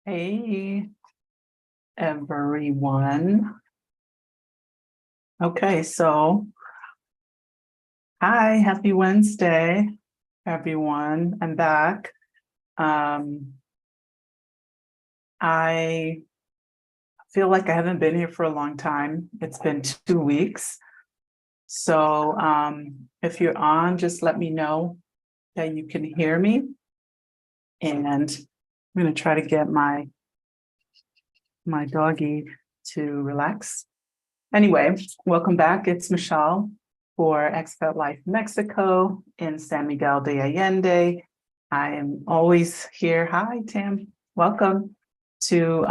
Hey, everyone. Okay, so hi, happy Wednesday, everyone. I'm back. I feel like I haven't been here for a long time. It's been 2 weeks. So if you're on, just let me know that you can hear me. And I'm going to try to get my doggy to relax. Anyway, welcome back. It's Michelle for Expat Life Mexico in San Miguel de Allende. I am always here. Hi, Tim. Welcome to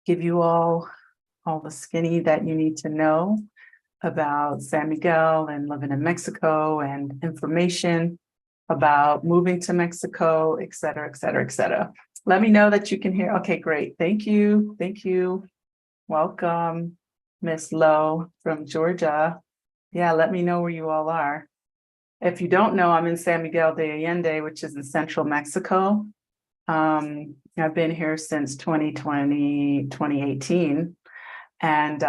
give you all the skinny that you need to know about San Miguel and living in Mexico and information about moving to Mexico, et cetera, et cetera, et cetera. Let me know that you can hear. Okay, great. Thank you. Thank you. Welcome, Miss Lowe from Georgia. Yeah, let me know where you all are. If you don't know, I'm in San Miguel de Allende, which is in central Mexico. I've been here since 2018. And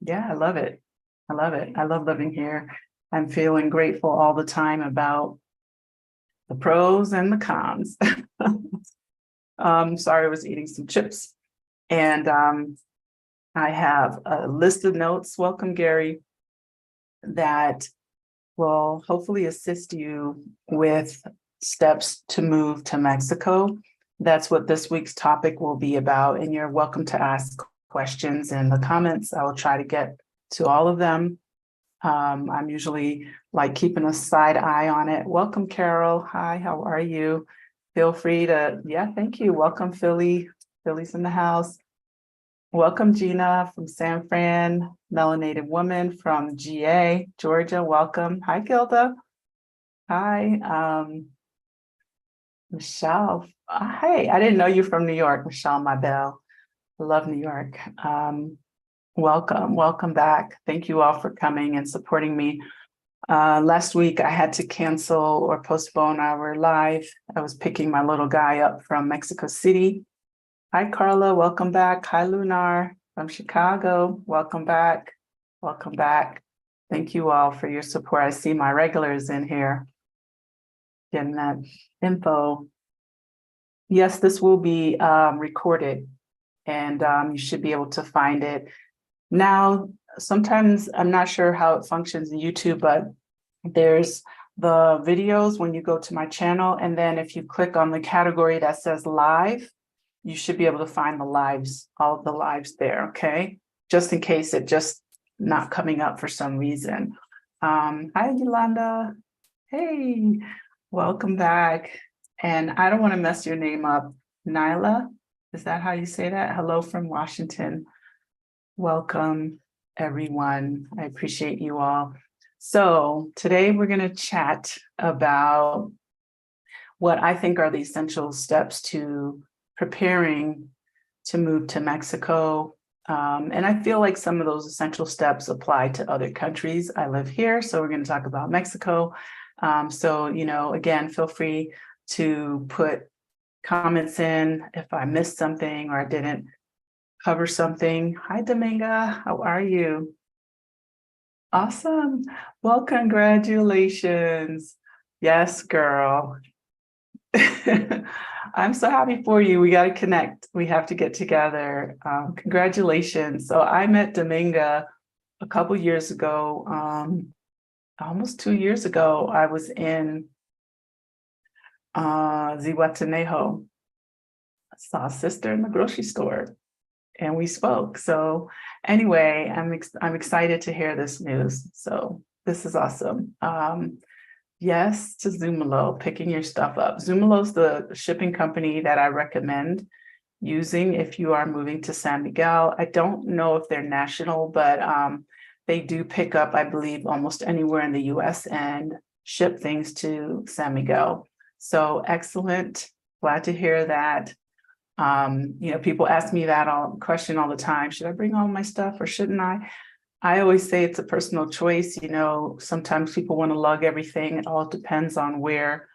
yeah, I love it. I love it. I love living here. I'm feeling grateful all the time about the pros and the cons. Sorry, I was eating some chips. And I have a list of notes, welcome Gary, that will hopefully assist you with steps to move to Mexico. That's what this week's topic will be about, and you're welcome to ask questions in the comments. I will try to get to all of them. I'm usually like keeping a side eye on it. Welcome, Carol. Hi, how are you? Feel free to, yeah, thank you. Welcome, Philly. Philly's in the house. Welcome, Gina from San Fran, melanated woman from GA, Georgia. Welcome. Hi, Gilda. Hi, Michelle. Hey, I didn't know you from New York, Michelle, my belle. I love New York. Welcome back. Thank you all for coming and supporting me. Last week, I had to cancel or postpone our live. I was picking my little guy up from Mexico City. Hi, Carla. Welcome back. Hi, Lunar from Chicago. Welcome back. Welcome back. Thank you all for your support. I see my regulars in here getting that info. Yes, this will be recorded, and you should be able to find it. Now, sometimes I'm not sure how it functions in YouTube, but there's the videos when you go to my channel, and then if you click on the category that says live, you should be able to find the lives, all of the lives there, okay? Just in case it just not coming up for some reason. Hi, Yolanda. Hey, welcome back. And I don't want to mess your name up. Nyla, is that how you say that? Hello from Washington. Welcome, everyone. I appreciate you all. So today we're going to chat about what I think are the essential steps to preparing to move to Mexico. And I feel like some of those essential steps apply to other countries. I live here, so we're going to talk about Mexico. So, again, feel free to put comments in if I missed something or I didn't cover something. Hi, Dominga. How are you? Awesome. Well, congratulations. Yes, girl. I'm so happy for you. We got to connect. We have to get together. Congratulations. So I met Dominga a couple years ago, almost 2 years ago. I was in Zihuatanejo. I saw a sister in the grocery store and we spoke. So anyway, I'm excited to hear this news. So this is awesome. Yes to Zoomalo, picking your stuff up. Zoomalo is the shipping company that I recommend using if you are moving to San Miguel. I don't know if they're national, but they do pick up, I believe, almost anywhere in the US and ship things to San Miguel. So excellent. Glad to hear that. People ask me that question all the time. Should I bring all my stuff or shouldn't I? I always say it's a personal choice. Sometimes people want to lug everything. It all depends on where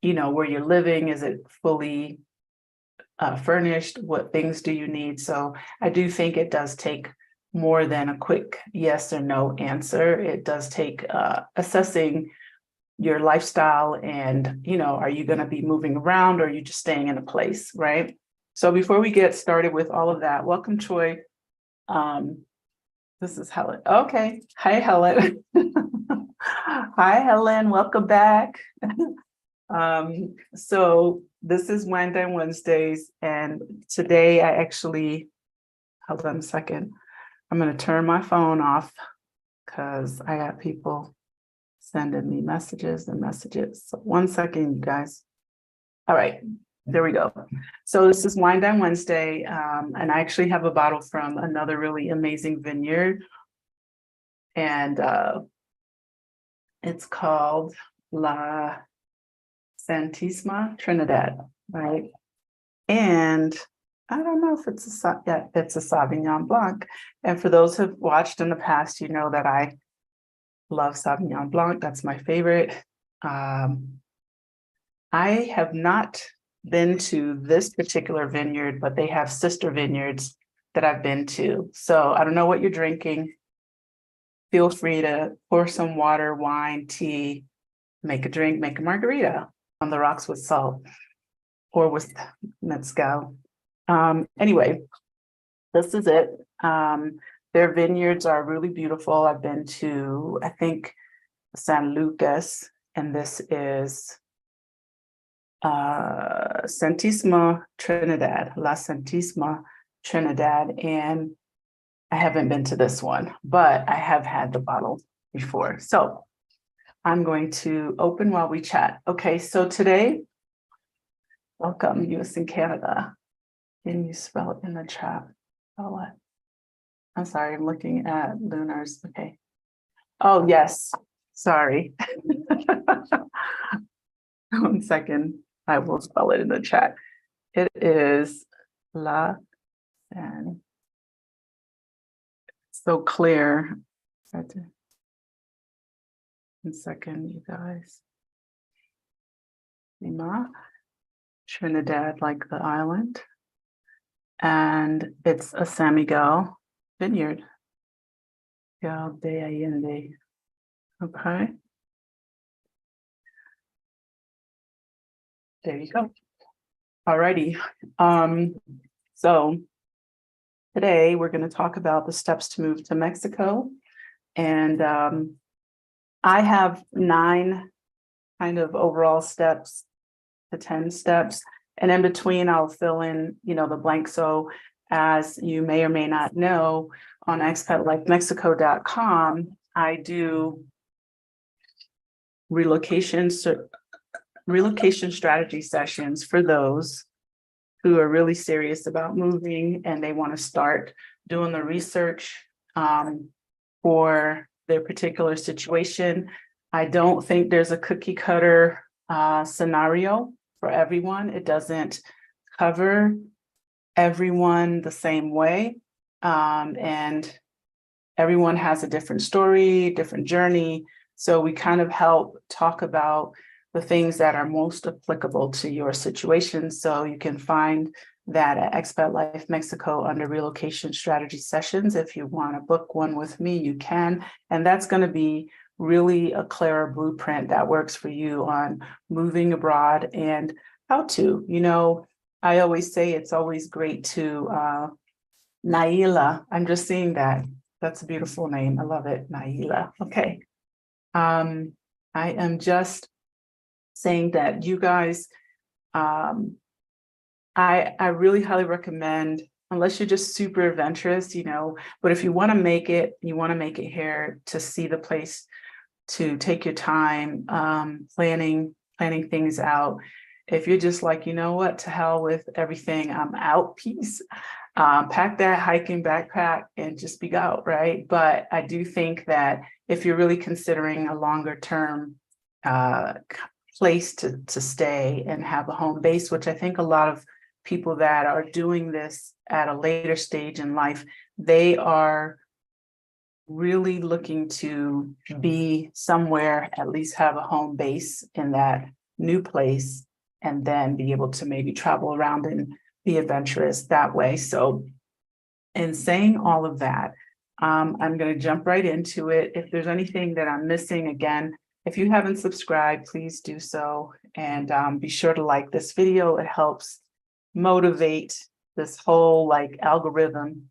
where you're living, is it fully furnished? What things do you need? So I do think it does take more than a quick yes or no answer. It does take assessing your lifestyle and, are you going to be moving around or are you just staying in a place, right? So before we get started with all of that, welcome, Troy. This is Helen. Okay. Hi, Helen. Hi, Helen. Welcome back. So this is Wind Down Wednesdays, and today I actually, hold on a second. I'm going to turn my phone off because I got people sending me messages and messages. So 1 second, you guys. All right, there we go. So this is Wind Down Wednesday, and I actually have a bottle from another really amazing vineyard, and it's called La Santísima Trinidad, right? And I don't know if it's a Sauvignon Blanc. And for those who've watched in the past, you know that I love Sauvignon Blanc. That's my favorite. I have not been to this particular vineyard, but they have sister vineyards that I've been to. So I don't know what you're drinking. Feel free to pour some water, wine, tea, make a drink, make a margarita on the rocks with salt or with mezcal. Anyway, this is it. Their vineyards are really beautiful. I've been to, I think, San Lucas, and this is Santísima Trinidad, La Santísima Trinidad, and I haven't been to this one, but I have had the bottle before. So I'm going to open while we chat. Okay, so today, welcome, US and Canada. Can you spell it in the chat? Oh, what? I'm sorry, I'm looking at Lunar's. Okay. Oh, yes. Sorry. 1 second. I will spell it in the chat. It is La and so clear. 1 second, you guys. Lima, Trinidad, like the island. And it's a San Miguel vineyard. Miguel de Allende. Okay. There you go. Alrighty. So today we're going to talk about the steps to move to Mexico. And I have 9 kind of overall steps to 10 steps. And in between, I'll fill in, the blank. So as you may or may not know, on expatlifemexico.com, I do relocation strategy sessions for those who are really serious about moving and they want to start doing the research for their particular situation. I don't think there's a cookie cutter scenario for everyone. It doesn't cover everyone the same way. And everyone has a different story, different journey. So we kind of help talk about the things that are most applicable to your situation. So you can find that at Expat Life Mexico under relocation strategy sessions. If you want to book one with me, you can. And that's going to be really a clearer blueprint that works for you on moving abroad and how to. I always say it's always great to Naila. I'm just seeing that. That's a beautiful name. I love it, Naila. Okay. I am just saying that you guys, I really highly recommend, unless you're just super adventurous, but if you want to make it, here to see the place, to take your time, planning things out. If you're just like, you know what, to hell with everything, I'm out, peace. Pack that hiking backpack and just be out, right? But I do think that if you're really considering a longer term place to stay and have a home base, which I think a lot of people that are doing this at a later stage in life, they are really looking to be somewhere, at least have a home base in that new place and then be able to maybe travel around and be adventurous that way. So in saying all of that, I'm going to jump right into it. If there's anything that I'm missing, again, if you haven't subscribed, please do so. And be sure to like this video. It helps motivate this whole like algorithm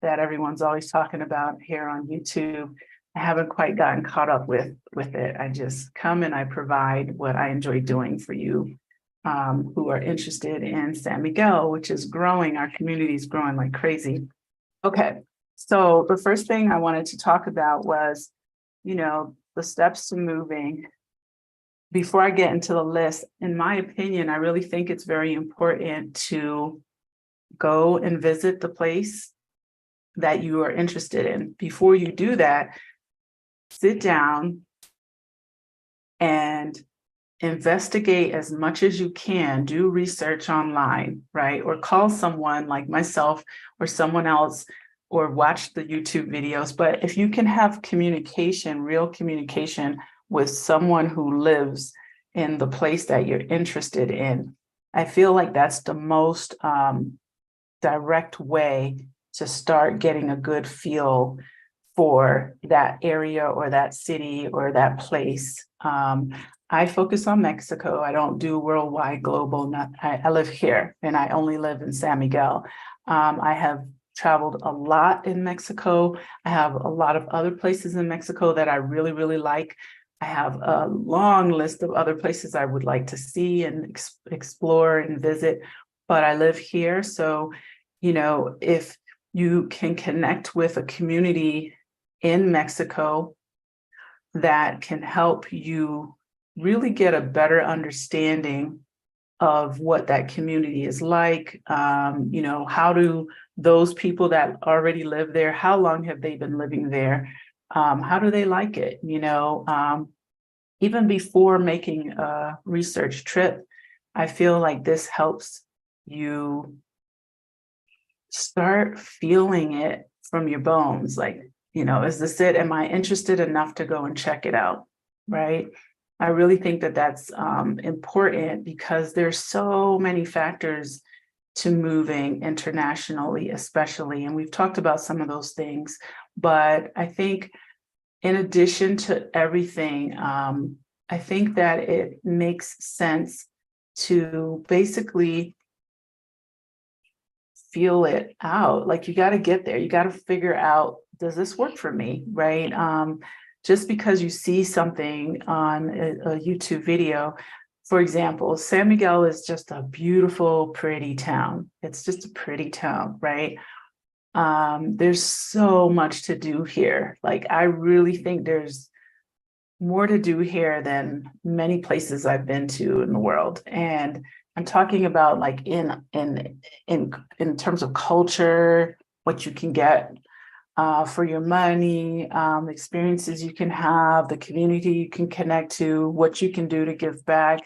that everyone's always talking about here on YouTube. I haven't quite gotten caught up with it. I just come and I provide what I enjoy doing for you who are interested in San Miguel, which is growing. Our community is growing like crazy. Okay, so the first thing I wanted to talk about was, the steps to moving. Before I get into the list, in my opinion, I really think it's very important to go and visit the place that you are interested in. Before you do that, sit down and investigate as much as you can, do research online, right? Or call someone like myself or someone else, or watch the YouTube videos. But if you can have communication, real communication with someone who lives in the place that you're interested in, I feel like that's the most direct way to start getting a good feel for that area or that city or that place. I focus on Mexico. I don't do worldwide, global. I live here and I only live in San Miguel. I have traveled a lot in Mexico. I have a lot of other places in Mexico that I really, really like. I have a long list of other places I would like to see and explore and visit, but I live here. So, if you can connect with a community in Mexico that can help you really get a better understanding of what that community is like. How do those people that already live there, how long have they been living there? How do they like it? Even before making a research trip, I feel like this helps you start feeling it from your bones. Like, is this it? Am I interested enough to go and check it out? Right? I really think that that's important because there's so many factors to moving internationally, especially. And we've talked about some of those things. But I think in addition to everything, I think that it makes sense to basically feel it out. Like you got to get there. You got to figure out, does this work for me? Right? Just because you see something on a YouTube video, for example, San Miguel is just a beautiful, pretty town. It's just a pretty town, right? There's so much to do here. Like, I really think there's more to do here than many places I've been to in the world. And I'm talking about like in terms of culture, what you can get for your money, experiences you can have, the community you can connect to, what you can do to give back.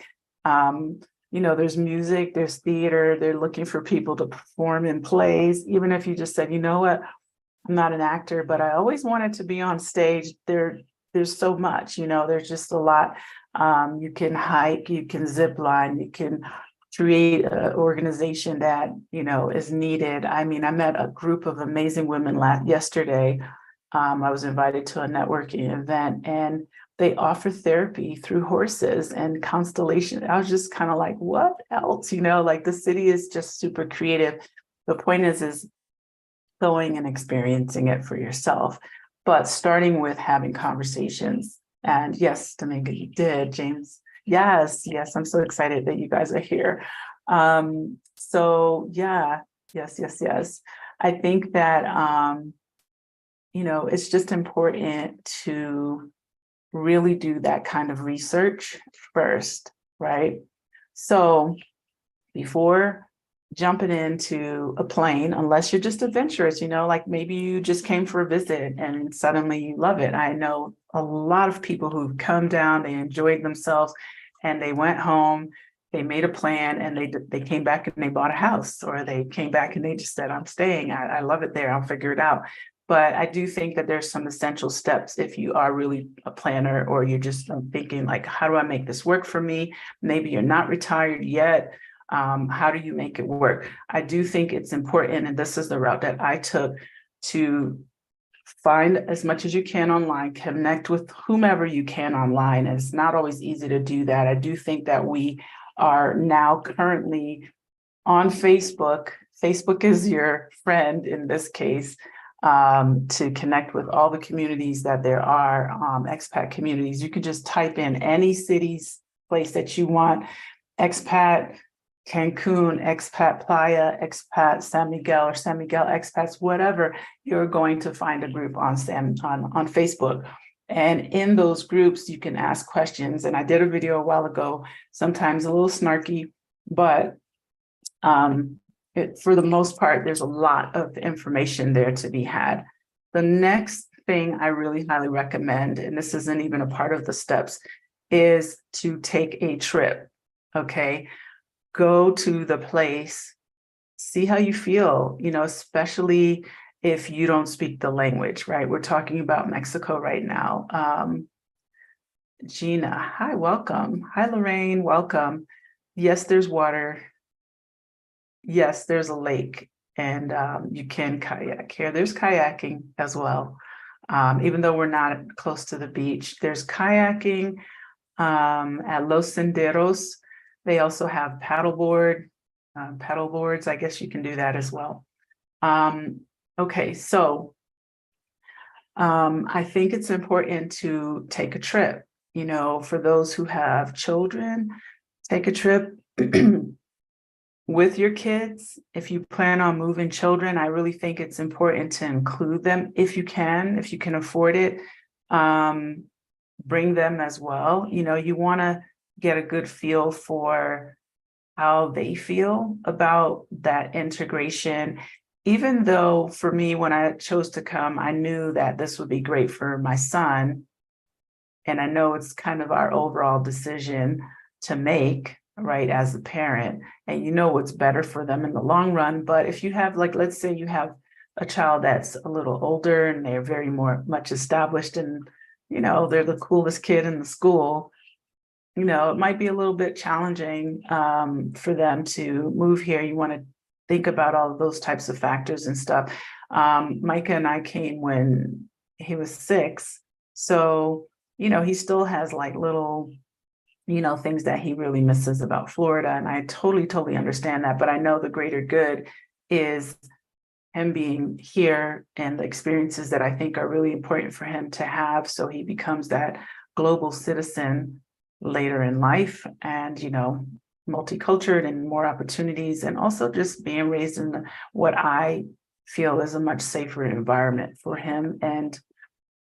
There's music, there's theater, they're looking for people to perform in plays. Even if you just said, you know what, I'm not an actor, but I always wanted to be on stage. There's so much, there's just a lot. You can hike, you can zip line, you can create an organization that, is needed. I mean, I met a group of amazing women yesterday. I was invited to a networking event and they offer therapy through horses and constellation. I was just kind of like, what else? Like the city is just super creative. The point is going and experiencing it for yourself, but starting with having conversations. And yes, Dominga, you did, James. Yes, I'm so excited that you guys are here. So yeah, yes. I think that, it's just important to really do that kind of research first, right? So before jumping into a plane, unless you're just adventurous, like maybe you just came for a visit and suddenly you love it. I know a lot of people who've come down, they enjoyed themselves and they went home, they made a plan and they came back and they bought a house, or they came back and they just said, I'm staying. I love it there. I'll figure it out. But I do think that there's some essential steps if you are really a planner, or you're just thinking like, how do I make this work for me? Maybe you're not retired yet. How do you make it work? I do think it's important, and this is the route that I took, to find as much as you can online, connect with whomever you can online. And it's not always easy to do that. I do think that we are now currently on Facebook. Facebook is your friend in this case, to connect with all the communities that there are, expat communities. You could just type in any city's place that you want, expat Cancun, expat Playa, expat San Miguel, or San Miguel expats, whatever, you're going to find a group on Facebook. And in those groups, you can ask questions. And I did a video a while ago, sometimes a little snarky, but for the most part, there's a lot of information there to be had. The next thing I really highly recommend, and this isn't even a part of the steps, is to take a trip, okay? Go to the place, see how you feel, especially if you don't speak the language, right? We're talking about Mexico right now. Gina, hi, welcome. Hi, Lorraine, welcome. Yes, there's water. Yes, there's a lake, and you can kayak here. There's kayaking as well. Even though we're not close to the beach, there's kayaking at Los Senderos. They also have paddleboards. I guess you can do that as well. Okay, so I think it's important to take a trip. For those who have children, take a trip with your kids. If you plan on moving children, I really think it's important to include them if you can afford it. Bring them as well. You want to get a good feel for how they feel about that integration. Even though for me, when I chose to come, I knew that this would be great for my son. And I know it's kind of our overall decision to make, right, as a parent, and what's better for them in the long run. But if you have, like, let's say you have a child that's a little older and they're very much established, and they're the coolest kid in the school, it might be a little bit challenging for them to move here. You want to think about all of those types of factors and stuff. Micah and I came when he was 6, so he still has like little things that he really misses about Florida. And I totally understand that. But I know the greater good is him being here and the experiences that I think are really important for him to have, so he becomes that global citizen later in life, and, multicultural and more opportunities, and also just being raised in what I feel is a much safer environment for him, and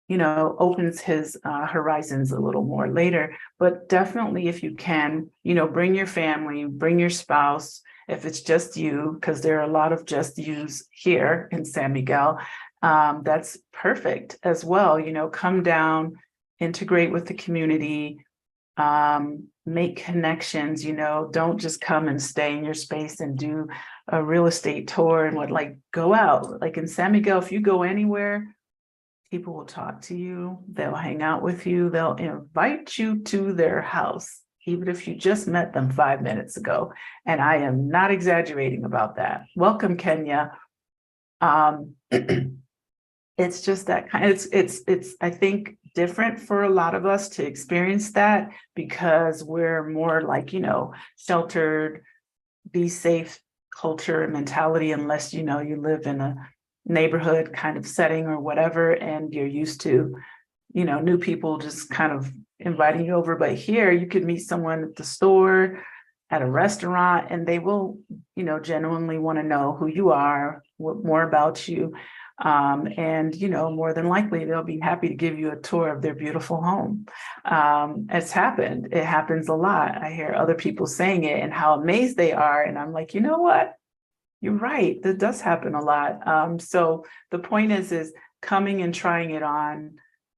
opens his horizons a little more later. But definitely, if you can, bring your family, bring your spouse. If it's just you, because there are a lot of just yous here in San Miguel, that's perfect as well. Come down, integrate with the community, make connections. Don't just come and stay in your space and do a real estate tour and go out. Like in San Miguel, if you go anywhere, people will talk to you, they'll hang out with you, they'll invite you to their house, even if you just met them 5 minutes ago. And I am not exaggerating about that. Welcome, Kenya. It's just that kind of, it's I think different for a lot of us to experience that, because we're more like, sheltered, be safe culture and mentality, unless, you live in a neighborhood kind of setting or whatever, and you're used to, new people just kind of inviting you over. But here you could meet someone at the store, at a restaurant, and they will, genuinely want to know who you are, what more about you. And, more than likely, they'll be happy to give you a tour of their beautiful home. It's happened. It happens a lot. I hear other people saying it and how amazed they are. And I'm like, you know what? You're right. That does happen a lot. So the point is coming and trying it on,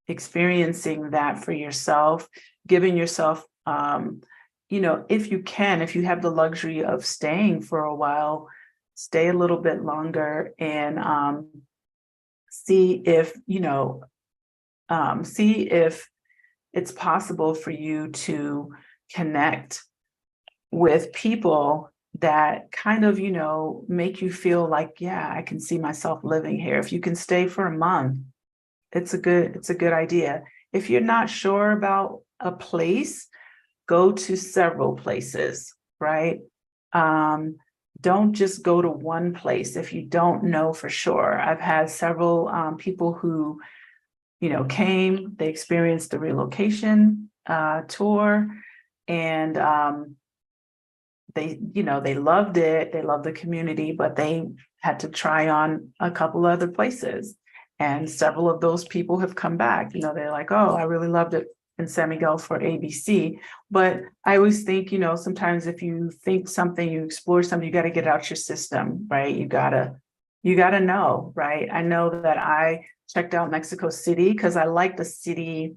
experiencing that for yourself, giving yourself, if you can, if you have the luxury of staying for a while, stay a little bit longer, and see if, see if it's possible for you to connect with people that kind of, make you feel like, yeah, I can see myself living here. If you can stay for a month, it's a good idea. If you're not sure about a place, go to several places, right? Don't just go to one place if you don't know for sure. I've had several people who, came, they experienced the relocation tour, and they loved it. They loved the community, but they had to try on a couple other places. And several of those people have come back. They're like, oh, I really loved it in San Miguel for ABC. But I always think, sometimes if you think something, you explore something, you got to get out your system, right? You gotta know, right? I know that I checked out Mexico City because I like the city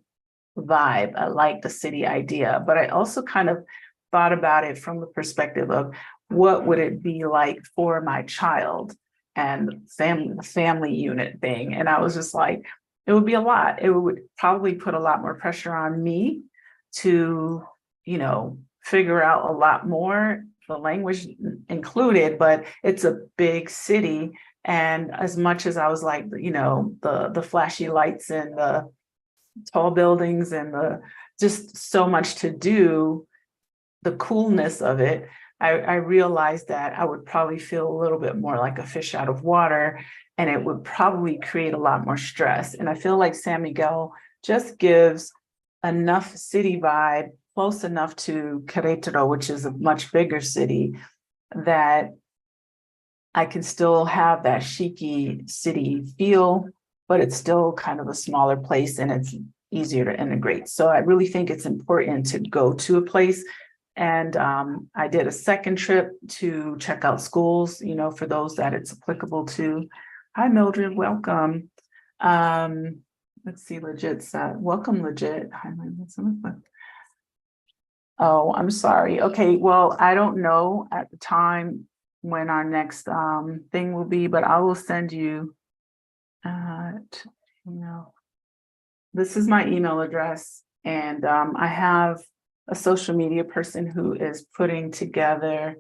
vibe. I like the city idea, but I also kind of thought about it from the perspective of what would it be like for my child and family unit thing. And I was just like, it would be a lot. It would probably put a lot more pressure on me to, figure out a lot more, the language included, but it's a big city. And as much as I was like, the flashy lights and the tall buildings and the just so much to do, the coolness of it, I realized that I would probably feel a little bit more like a fish out of water, and it would probably create a lot more stress. And I feel like San Miguel just gives enough city vibe, close enough to Querétaro, which is a much bigger city, that I can still have that chic-y city feel, but it's still kind of a smaller place and it's easier to integrate. So I really think it's important to go to a place. And I did a second trip to check out schools, for those that it's applicable to. Hi, Mildred, welcome. Let's see, Legit said, welcome, Legit. Hi, oh, I'm sorry. Okay, well, I don't know at the time when our next thing will be, but I will send you, this is my email address, and I have a social media person who is putting together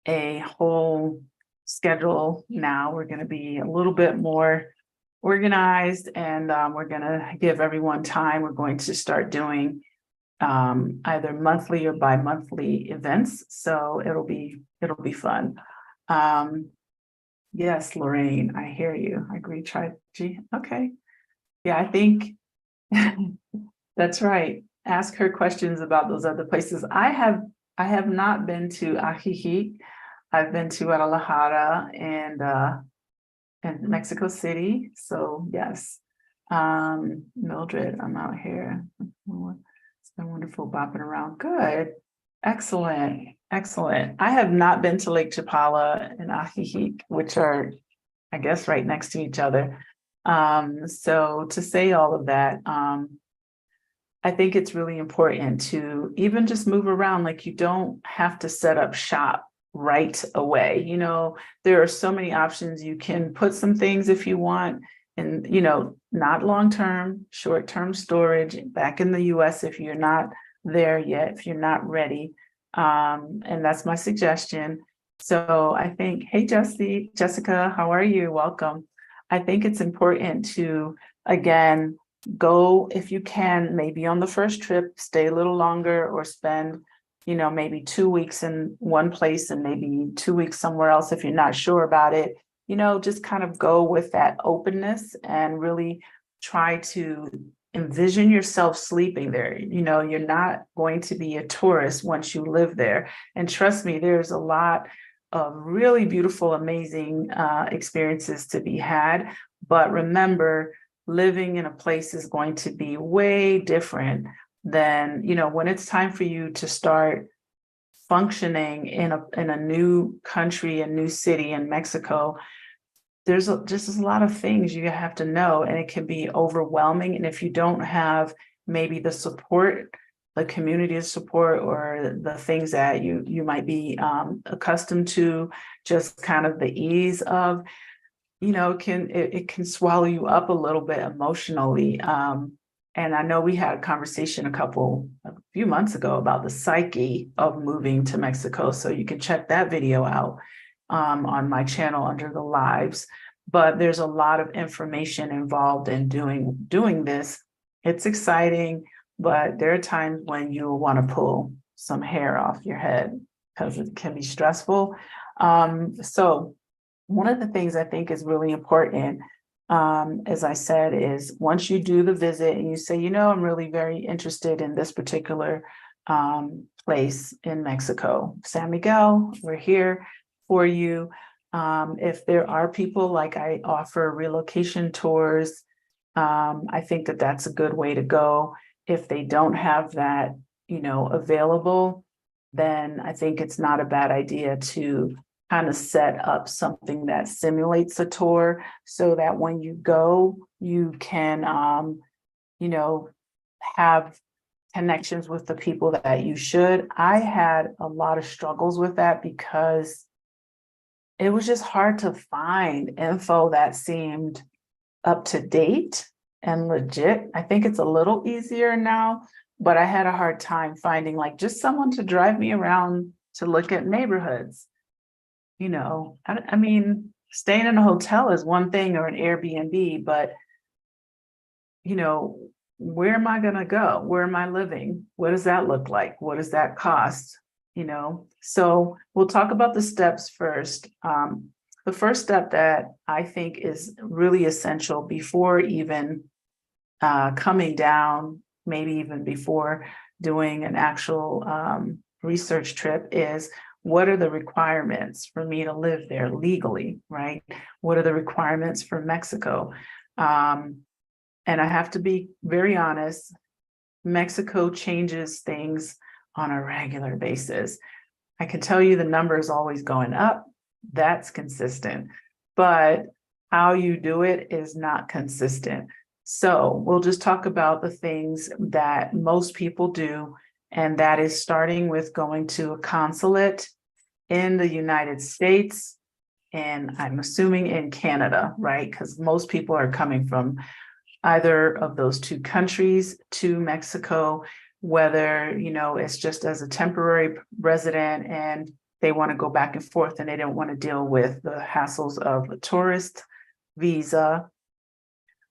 a whole schedule now. We're going to be a little bit more organized, and we're going to give everyone time. We're going to start doing either monthly or bi-monthly events. So it'll be fun. Yes, Lorraine, I hear you. I agree. G. Okay. Yeah, I think that's right. Ask her questions about those other places. I have not been to Ajijic. I've been to Guadalajara and Mexico City. So yes. Mildred, I'm out here. It's been wonderful bopping around. Good. Excellent. Excellent. I have not been to Lake Chapala and Ajijic, which are, I guess, right next to each other. So to say all of that, I think it's really important to even just move around. Like, you don't have to set up shop right away. There are so many options. You can put some things if you want, and, not long-term, short-term storage back in the US if you're not there yet, if you're not ready. And that's my suggestion. So I think, hey, Jessica, how are you? Welcome. I think it's important to, again, go if you can, maybe on the first trip, stay a little longer, or spend, maybe 2 weeks in one place and maybe 2 weeks somewhere else if you're not sure about it. Just kind of go with that openness and really try to envision yourself sleeping there. You're not going to be a tourist once you live there. And trust me, there's a lot of really beautiful, amazing experiences to be had. But remember, living in a place is going to be way different than, when it's time for you to start functioning in a new country, a new city in Mexico. There's just a lot of things you have to know, and it can be overwhelming. And if you don't have maybe the support, the community support, or the things that you might be accustomed to, just kind of the ease of, it can swallow you up a little bit emotionally. And I know we had a conversation a few months ago about the psyche of moving to Mexico. So you can check that video out on my channel under the lives. But there's a lot of information involved in doing this. It's exciting, but there are times when you'll want to pull some hair off your head because it can be stressful. So one of the things I think is really important, as I said, is once you do the visit and you say, I'm really very interested in this particular place in Mexico, San Miguel, we're here for you. If there are people, like I offer relocation tours, I think that that's a good way to go. If they don't have that, available, then I think it's not a bad idea to kind of set up something that simulates a tour so that when you go, you can, have connections with the people that you should. I had a lot of struggles with that because it was just hard to find info that seemed up to date and legit. I think it's a little easier now, but I had a hard time finding just someone to drive me around to look at neighborhoods. I mean, staying in a hotel is one thing, or an Airbnb, but where am I going to go? Where am I living? What does that look like? What does that cost? So we'll talk about the steps first. The first step that I think is really essential before even coming down, maybe even before doing an actual research trip, is what are the requirements for me to live there legally, right? What are the requirements for Mexico? And I have to be very honest, Mexico changes things on a regular basis. I can tell you the number is always going up. That's consistent. But how you do it is not consistent. So we'll just talk about the things that most people do, and that is starting with going to a consulate in the United States, and I'm assuming in Canada, right? Because most people are coming from either of those two countries to Mexico, whether, it's just as a temporary resident and they want to go back and forth and they don't want to deal with the hassles of a tourist visa,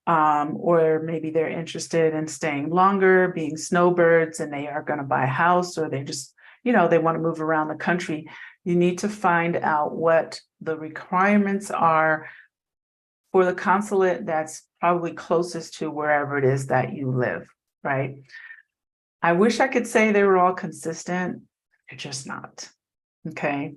or maybe they're interested in staying longer, being snowbirds, and they are going to buy a house, or they just, they want to move around the country. You need to find out what the requirements are for the consulate that's probably closest to wherever it is that you live, right? I wish I could say they were all consistent. They're just not, okay?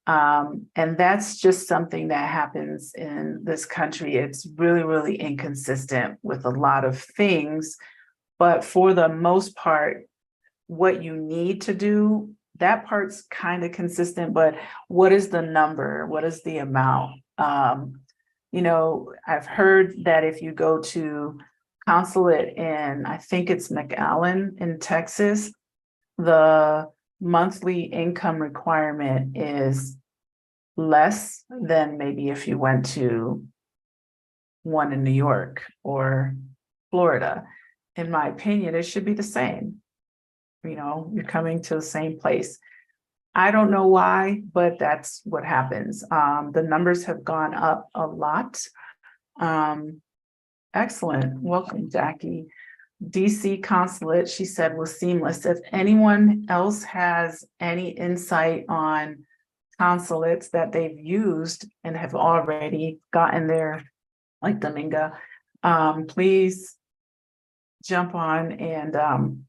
And that's just something that happens in this country. It's really, really inconsistent with a lot of things, but for the most part, what you need to do, that part's kind of consistent, but what is the number? What is the amount? I've heard that if you go to consulate in, I think it's McAllen in Texas, the monthly income requirement is less than maybe if you went to one in New York or Florida. In my opinion, it should be the same. You're coming to the same place. I don't know why, but that's what happens. The numbers have gone up a lot. Excellent. Welcome, Jackie. DC consulate, she said, was seamless. If anyone else has any insight on consulates that they've used and have already gotten there, like Dominga, please jump on and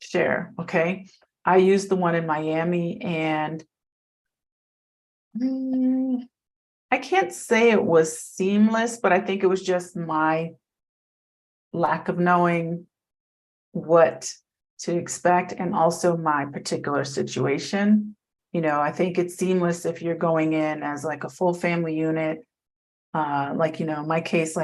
share, okay? I used the one in Miami, and I can't say it was seamless, but I think it was just my lack of knowing what to expect, and also my particular situation. I think it's seamless if you're going in as like a full family unit. In my case,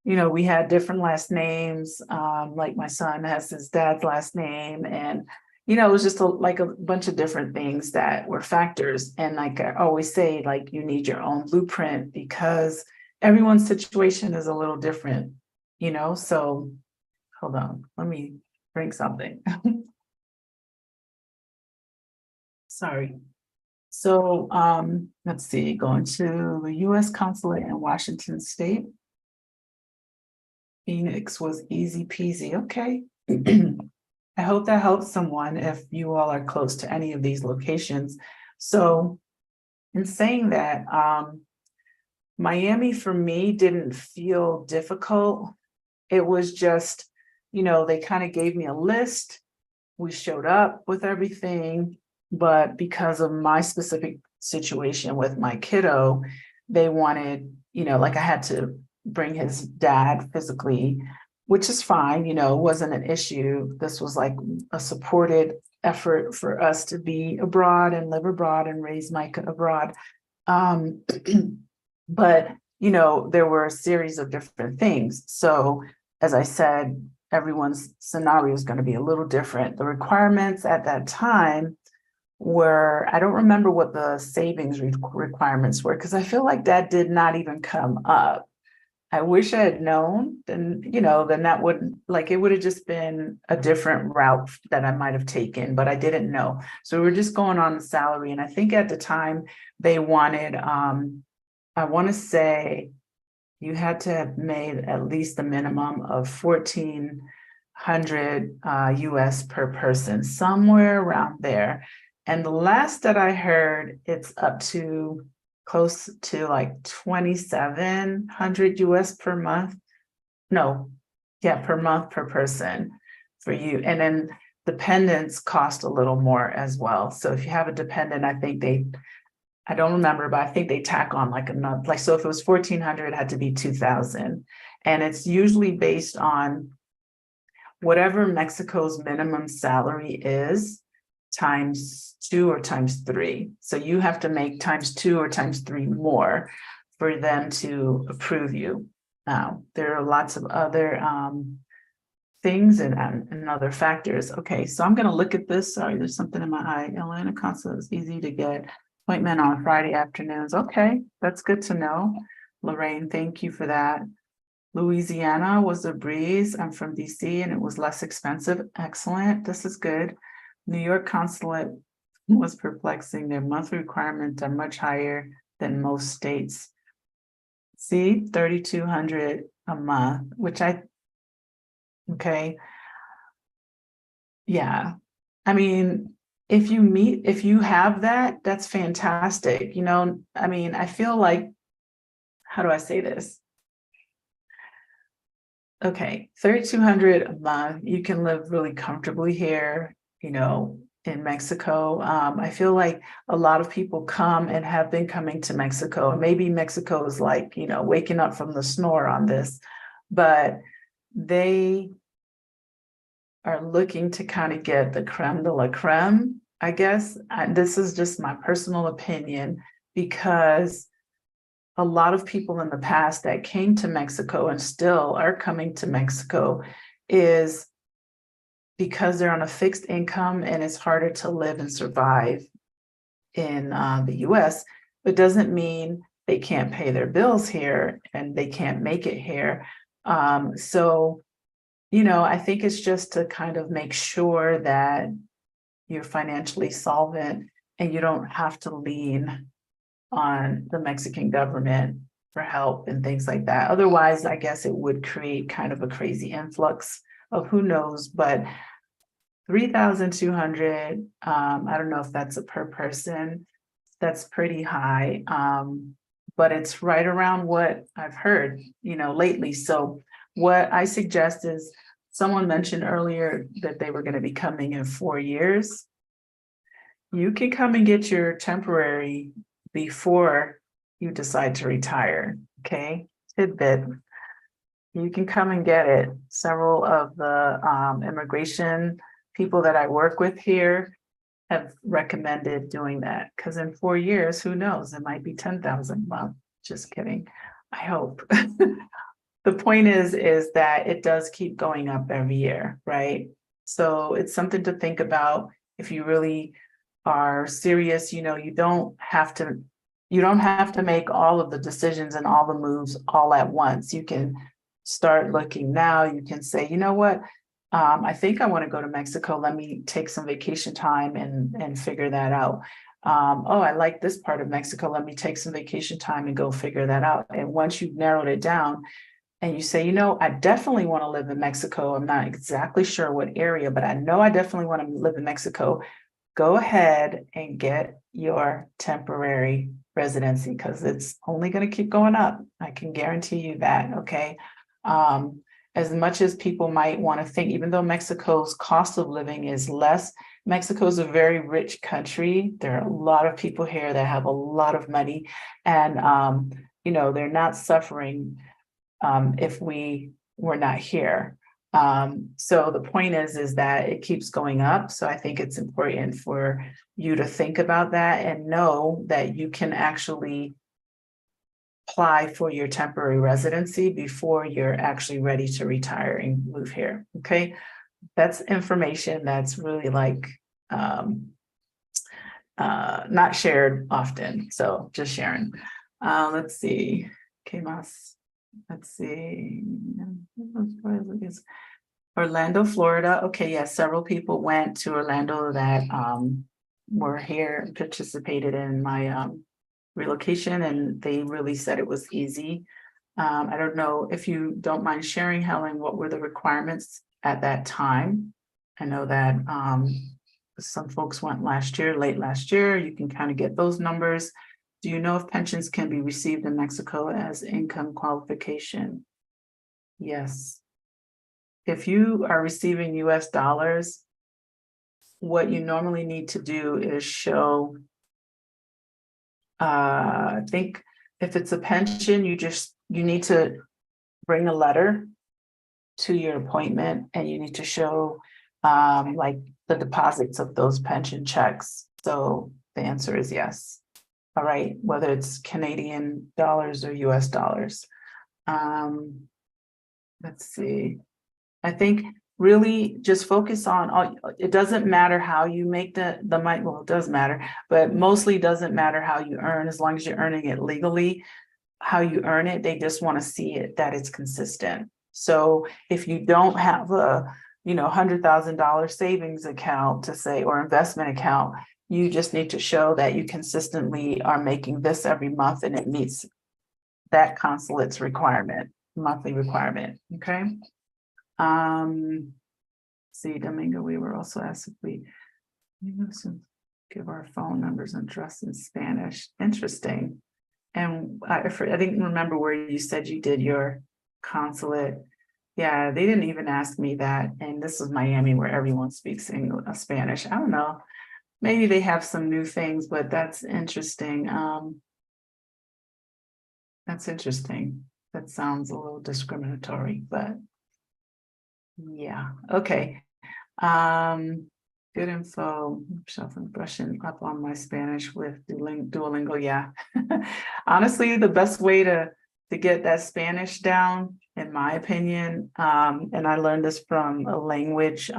we had different last names. Like my son has his dad's last name, and it was just like a bunch of different things that were factors. And like I always say, like you need your own blueprint because everyone's situation is a little different, So hold on, let me bring something. Sorry. So let's see, going to the US consulate in Washington State. Phoenix was easy peasy. Okay. I hope that helps someone if you all are close to any of these locations. So in saying that, Miami for me didn't feel difficult. It was just, they kind of gave me a list. We showed up with everything, but because of my specific situation with my kiddo, they wanted, like I had to bring his dad physically, which is fine, it wasn't an issue. This was like a supported effort for us to be abroad and live abroad and raise Micah abroad. But, there were a series of different things. So as I said, everyone's scenario is going to be a little different. The requirements at that time were, I don't remember what the savings requirements were, because I feel like that did not even come up. I wish I had known, then, then that wouldn't, like, it would have just been a different route that I might have taken, but I didn't know. So we were just going on the salary. And I think at the time they wanted, I want to say you had to have made at least a minimum of 1,400 US per person, somewhere around there. And the last that I heard, it's up to close to like 2,700 US per month. No, yeah, per month per person for you. And then dependents cost a little more as well. So if you have a dependent, I don't remember, but I think they tack on like another, like, so if it was 1,400, it had to be 2,000. And it's usually based on whatever Mexico's minimum salary is times 2 or times 3. So you have to make times 2 or times 3 more for them to approve you. Now, there are lots of other things and other factors. Okay, so I'm going to look at this. Sorry, there's something in my eye. Atlanta consulate is easy to get. Appointment on Friday afternoons. Okay, that's good to know. Lorraine, thank you for that. Louisiana was a breeze. I'm from DC and it was less expensive. Excellent. This is good. New York consulate was perplexing. Their monthly requirements are much higher than most states. See, 3,200 a month, which okay. Yeah. I mean, if you have that, that's fantastic. I feel like, how do I say this? Okay, 3,200 a month, you can live really comfortably here, in Mexico. I feel like a lot of people come and have been coming to Mexico. Maybe Mexico is like, waking up from the snore on this, but they are looking to kind of get the creme de la creme, I guess. This is just my personal opinion, because a lot of people in the past that came to Mexico and still are coming to Mexico is because they're on a fixed income and it's harder to live and survive in the US. It doesn't mean they can't pay their bills here and they can't make it here. So I think it's just to kind of make sure that you're financially solvent and you don't have to lean on the Mexican government for help and things like that. Otherwise, I guess it would create kind of a crazy influx of who knows, but 3,200, I don't know if that's a per person. That's pretty high, but it's right around what I've heard, lately. So what I suggest is, someone mentioned earlier that they were going to be coming in 4 years. You can come and get your temporary before you decide to retire. Okay, tidbit. You can come and get it. Several of the immigration people that I work with here have recommended doing that, because in 4 years, who knows, it might be 10,000 a month. Just kidding. I hope. The point is that it does keep going up every year, right? So it's something to think about. if you really are serious, you don't have to make all of the decisions and all the moves all at once. You can start looking now. You can say, you know what? I think I want to go to Mexico. Let me take some vacation time and figure that out. Oh, I like this part of Mexico. Let me take some vacation time and go figure that out. And once you've narrowed it down and you say, I definitely want to live in Mexico. I'm not exactly sure what area, but I know I definitely want to live in Mexico. Go ahead and get your temporary residency, because it's only going to keep going up. I can guarantee you that. Okay. As much as people might want to think, even though Mexico's cost of living is less, Mexico's a very rich country. There are a lot of people here that have a lot of money, and they're not suffering if we were not here. So the point is that it keeps going up. So I think it's important for you to think about that and know that you can actually apply for your temporary residency before you're actually ready to retire and move here. Okay. That's information that's really not shared often. So just sharing. Let's see. Let's see. Orlando, Florida. Okay, yes, several people went to Orlando that were here and participated in my relocation, and they really said it was easy. I don't know if you don't mind sharing, Helen, what were the requirements at that time? I know that some folks went late last year. You can kind of get those numbers. Do you know if pensions can be received in Mexico as income qualification? Yes. If you are receiving US dollars, what you normally need to do is show, I think if it's a pension, you need to bring a letter to your appointment, and you need to show like the deposits of those pension checks. So the answer is yes. All right, whether it's Canadian dollars or US dollars. Let's see. I think really just focus on, it doesn't matter how you make the money. Well, it does matter, but mostly doesn't matter how you earn, as long as you're earning it legally. How you earn it, they just want to see it, that it's consistent. So if you don't have a $100,000 savings account to say, or investment account, you just need to show that you consistently are making this every month and it meets that consulate's monthly requirement. Okay. See, Domingo, we were also asked if we give our phone numbers and address in Spanish. Interesting. And I didn't remember where you said you did your consulate. Yeah, they didn't even ask me that. And this is Miami, where everyone speaks Spanish. I don't know. Maybe they have some new things, but that's interesting. That's interesting. That sounds a little discriminatory, but yeah. Okay. Good info. Brushing up on my Spanish with Duolingo. Yeah. Honestly, the best way to get that Spanish down, in my opinion, and I learned this from a language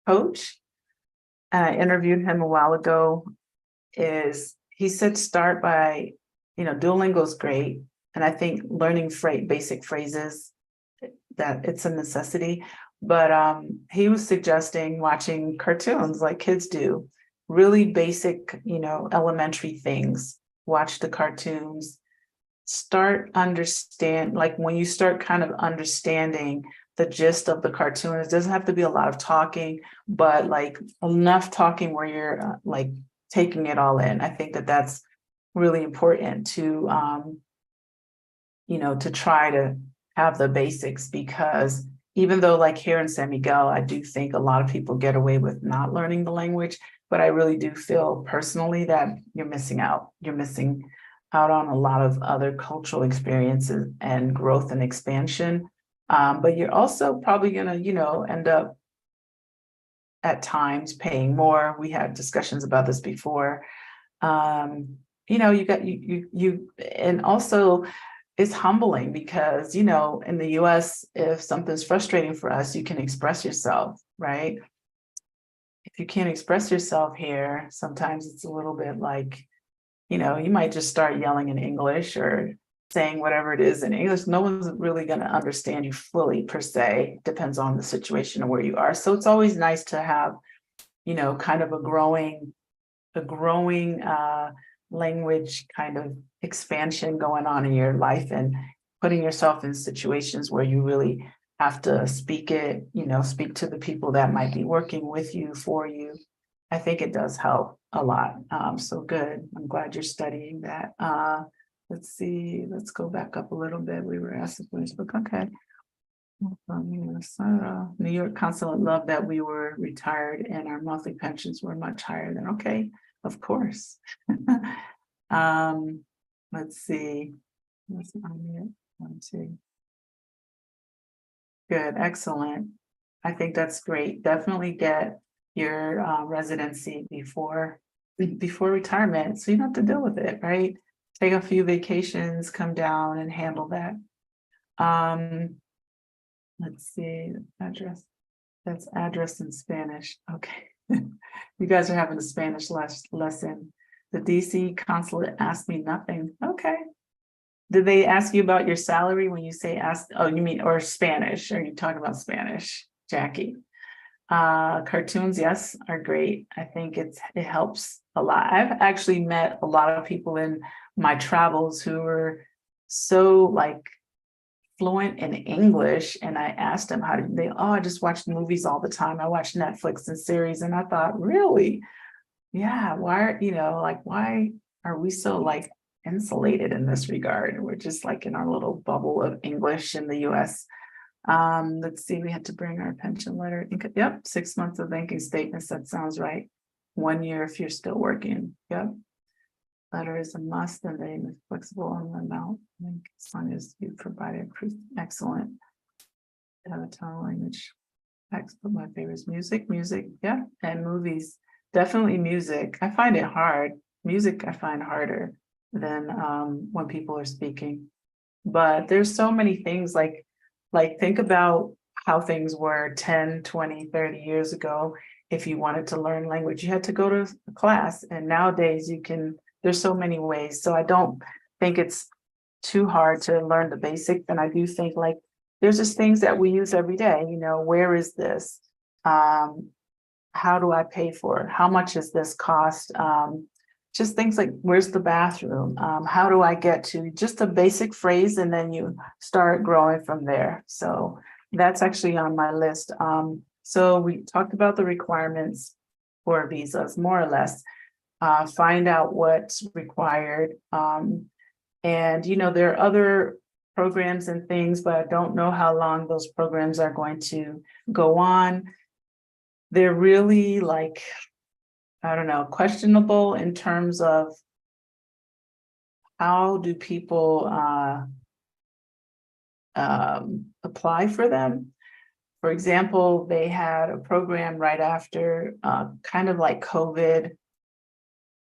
coach, and I interviewed him a while ago, is he said start by, Duolingo is great. And I think learning basic phrases, that it's a necessity. But he was suggesting watching cartoons like kids do, really basic, elementary things. Watch the cartoons, like when you start kind of understanding the gist of the cartoon, it doesn't have to be a lot of talking, but like enough talking where you're like taking it all in. I think that that's really important to, to try to have the basics, because even though like here in San Miguel, I do think a lot of people get away with not learning the language, but I really do feel personally that you're missing out. You're missing out on a lot of other cultural experiences and growth and expansion. But you're also probably gonna, end up at times paying more. We had discussions about this before. And also it's humbling because, in the US, if something's frustrating for us, you can express yourself, right? if you can't express yourself here, sometimes it's a little bit like, you know, you might just start yelling in English or saying whatever it is in English. No one's really going to understand you fully per se. Depends on the situation and where you are. So it's always nice to have, you know, kind of a growing language kind of expansion going on in your life, and putting yourself in situations where you really have to speak it, you know, speak to the people that might be working with you, for you. I think it does help a lot. So good. I'm glad you're studying that. Let's see, let's go back up a little bit. We were asked if Facebook, okay. From Minnesota, New York consulate loved that we were retired and our monthly pensions were much higher than, okay, of course. Let's see. What's on here? 1, 2. Good, excellent. I think that's great. Definitely get your residency before retirement, so you don't have to deal with it, right? Take a few vacations, come down and handle that. Let's see, address. That's address in Spanish. Okay. You guys are having a Spanish lesson. The DC consulate asked me nothing. Okay. Did they ask you about your salary when you say ask? Oh, you mean, or Spanish? Are you talking about Spanish, Jackie? Cartoons, yes, are great. I think it helps a lot. I've actually met a lot of people in my travels who were so like fluent in English, and I asked them how did they, oh, I just watch movies all the time. I watch Netflix and series, and I thought, really? Yeah, why, you know, like, why are we so like insulated in this regard? We're just like in our little bubble of English in the US. Let's see, we had to bring our pension letter. Yep, 6 months of banking statements. That sounds right. 1 year if you're still working. Yep. Letter is a must, and they are flexible on the amount, as long as you provided proof. Excellent. Have a tonal language. But my favorite is music, yeah, and movies. Definitely music. I find it hard. Music I find harder than when people are speaking. But there's so many things like think about how things were 10, 20, 30 years ago. If you wanted to learn language, you had to go to a class, and nowadays you can, there's so many ways. So I don't think it's too hard to learn the basics. And I do think like there's just things that we use every day, you know, where is this? How do I pay for it? How much is this cost? Just things like, where's the bathroom? How do I get to just a basic phrase, and then you start growing from there. So that's actually on my list. So we talked about the requirements for visas, more or less. Find out what's required. And, you know, there are other programs and things, but I don't know how long those programs are going to go on. They're really like, I don't know, questionable in terms of how do people apply for them. For example, they had a program right after kind of like COVID,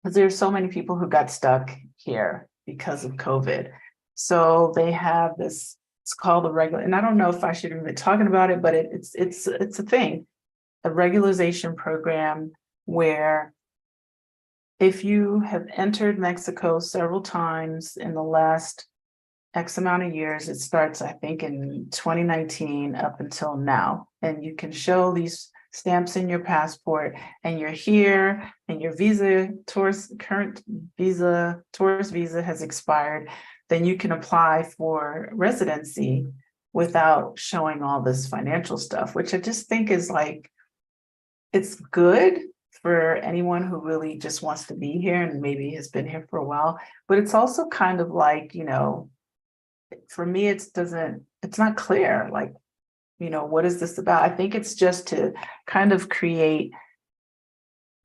because there's so many people who got stuck here because of COVID. So they have this, it's called the regular, and I don't know if I should even be talking about it, but it's a thing, a regularization program where if you have entered Mexico several times in the last X amount of years, it starts, I think, in 2019 up until now, and you can show these stamps in your passport, and you're here, and your current visa, tourist visa has expired, then you can apply for residency without showing all this financial stuff, which I just think is like, it's good for anyone who really just wants to be here and maybe has been here for a while, but it's also kind of like, you know, for me, it's not clear, like, you know, what is this about? I think it's just to kind of create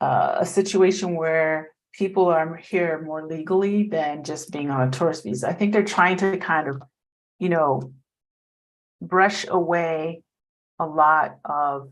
a situation where people are here more legally than just being on a tourist visa. I think they're trying to kind of, you know, brush away a lot of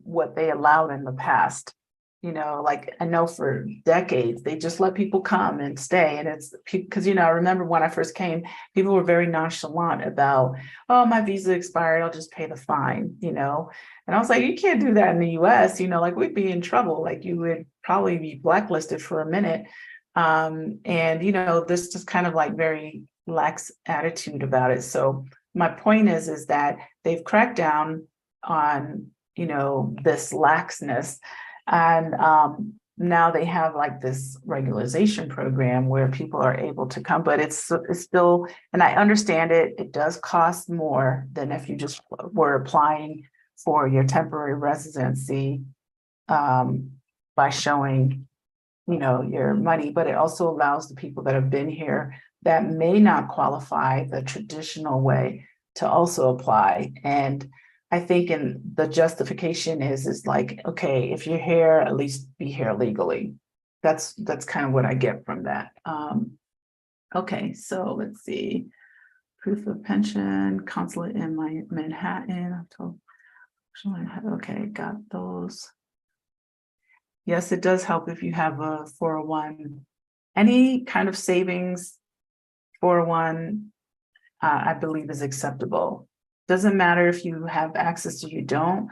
what they allowed in the past. like I know for decades, they just let people come and stay. And it's because, I remember when I first came, people were very nonchalant about, oh, my visa expired, I'll just pay the fine, And I was like, you can't do that in the US, like we'd be in trouble. Like you would probably be blacklisted for a minute. And this just kind of like very lax attitude about it. So my point is that they've cracked down on, this laxness. And now they have like this regularization program where people are able to come, but it's still, and I understand it does cost more than if you just were applying for your temporary residency by showing, your money, but it also allows the people that have been here that may not qualify the traditional way to also apply. And I think in the justification is like, okay, if you're here, at least be here legally. That's kind of what I get from that. Okay, so let's see. Proof of pension, consulate in Manhattan. Okay, got those. Yes, it does help if you have a 401. Any kind of savings, 401, I believe is acceptable. Doesn't matter if you have access to, you don't,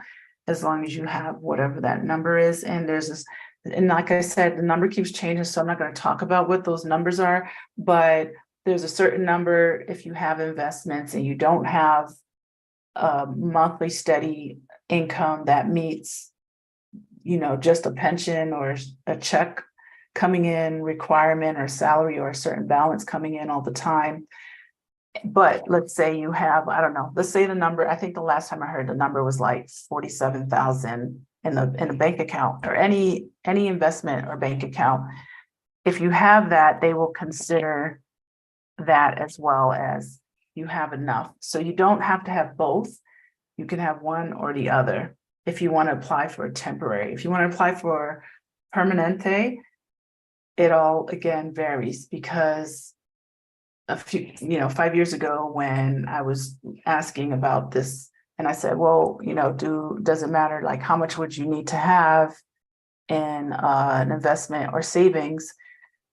as long as you have whatever that number is. And there's this, and like I said, the number keeps changing, so I'm not going to talk about what those numbers are, but there's a certain number if you have investments and you don't have a monthly steady income that meets, just a pension or a check coming in requirement or salary or a certain balance coming in all the time. But let's say you have, I don't know, let's say the number, I think the last time I heard the number was like 47,000 in a bank account or any investment or bank account. If you have that, they will consider that as well as you have enough. So you don't have to have both. You can have one or the other. If you want to apply for a temporary, if you want to apply for permanente, it all again varies because a few, 5 years ago when I was asking about this and I said, well, does it matter? Like how much would you need to have in an investment or savings?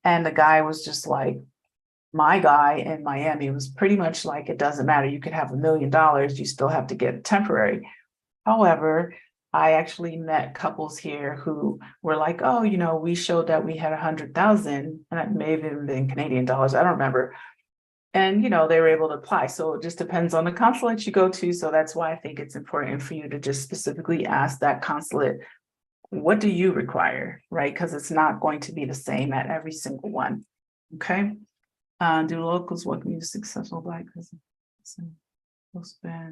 And the guy was just like, my guy in Miami was pretty much like, it doesn't matter. You could have $1 million, you still have to get temporary. However, I actually met couples here who were like, oh, we showed that we had 100,000 and it may have even been Canadian dollars. I don't remember. And, they were able to apply. So it just depends on the consulate you go to. So that's why I think it's important for you to just specifically ask that consulate, what do you require, right? Because it's not going to be the same at every single one. Okay. Do locals welcome you to successful Black business?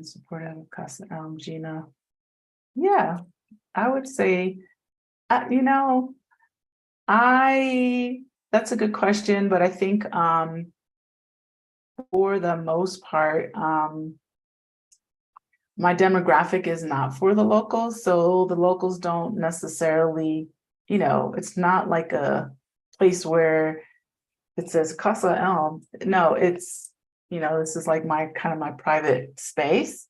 Supportive of Casa ELM, Gina. Yeah, I would say, that's a good question, but I think for the most part, my demographic is not for the locals. So the locals don't necessarily, it's not like a place where it says Casa ELM. No, it's, this is like my private space.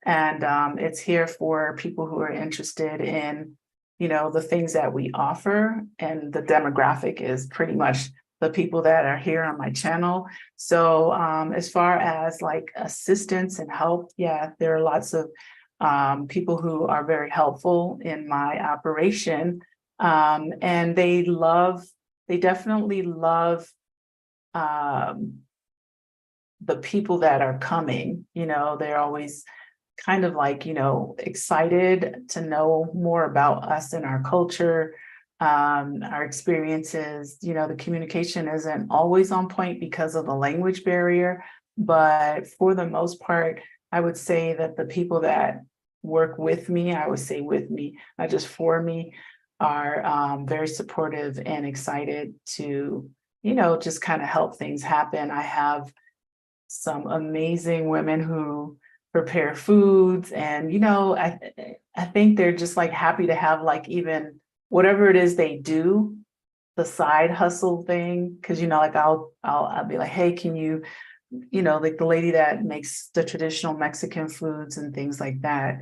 And it's here for people who are interested in, the things that we offer. And the demographic is pretty much the people that are here on my channel. So as far as like assistance and help, yeah, there are lots of people who are very helpful in my operation. And they definitely love the people that are coming. They're always kind of like, excited to know more about us and our culture, our experiences. The communication isn't always on point because of the language barrier, but for the most part, I would say that the people that work with me, I would say with me, not just for me, are very supportive and excited to, just kind of help things happen. I have some amazing women who prepare foods, and I think they're just like happy to have like even whatever it is they do, the side hustle thing, because like I'll be like, hey, can you, like the lady that makes the traditional Mexican foods and things like that,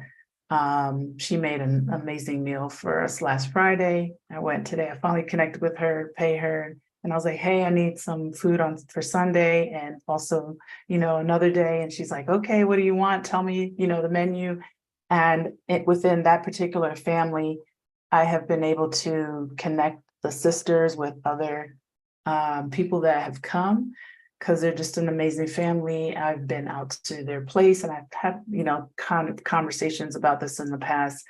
She made an amazing meal for us last Friday. I went today. I finally connected with her, pay her, and I was like, "Hey, I need some food for Sunday, and also, another day." And she's like, "Okay, what do you want? Tell me, the menu." And within that particular family, I have been able to connect the sisters with other people that have come, because they're just an amazing family. I've been out to their place and I've had, kind of conversations about this in the past.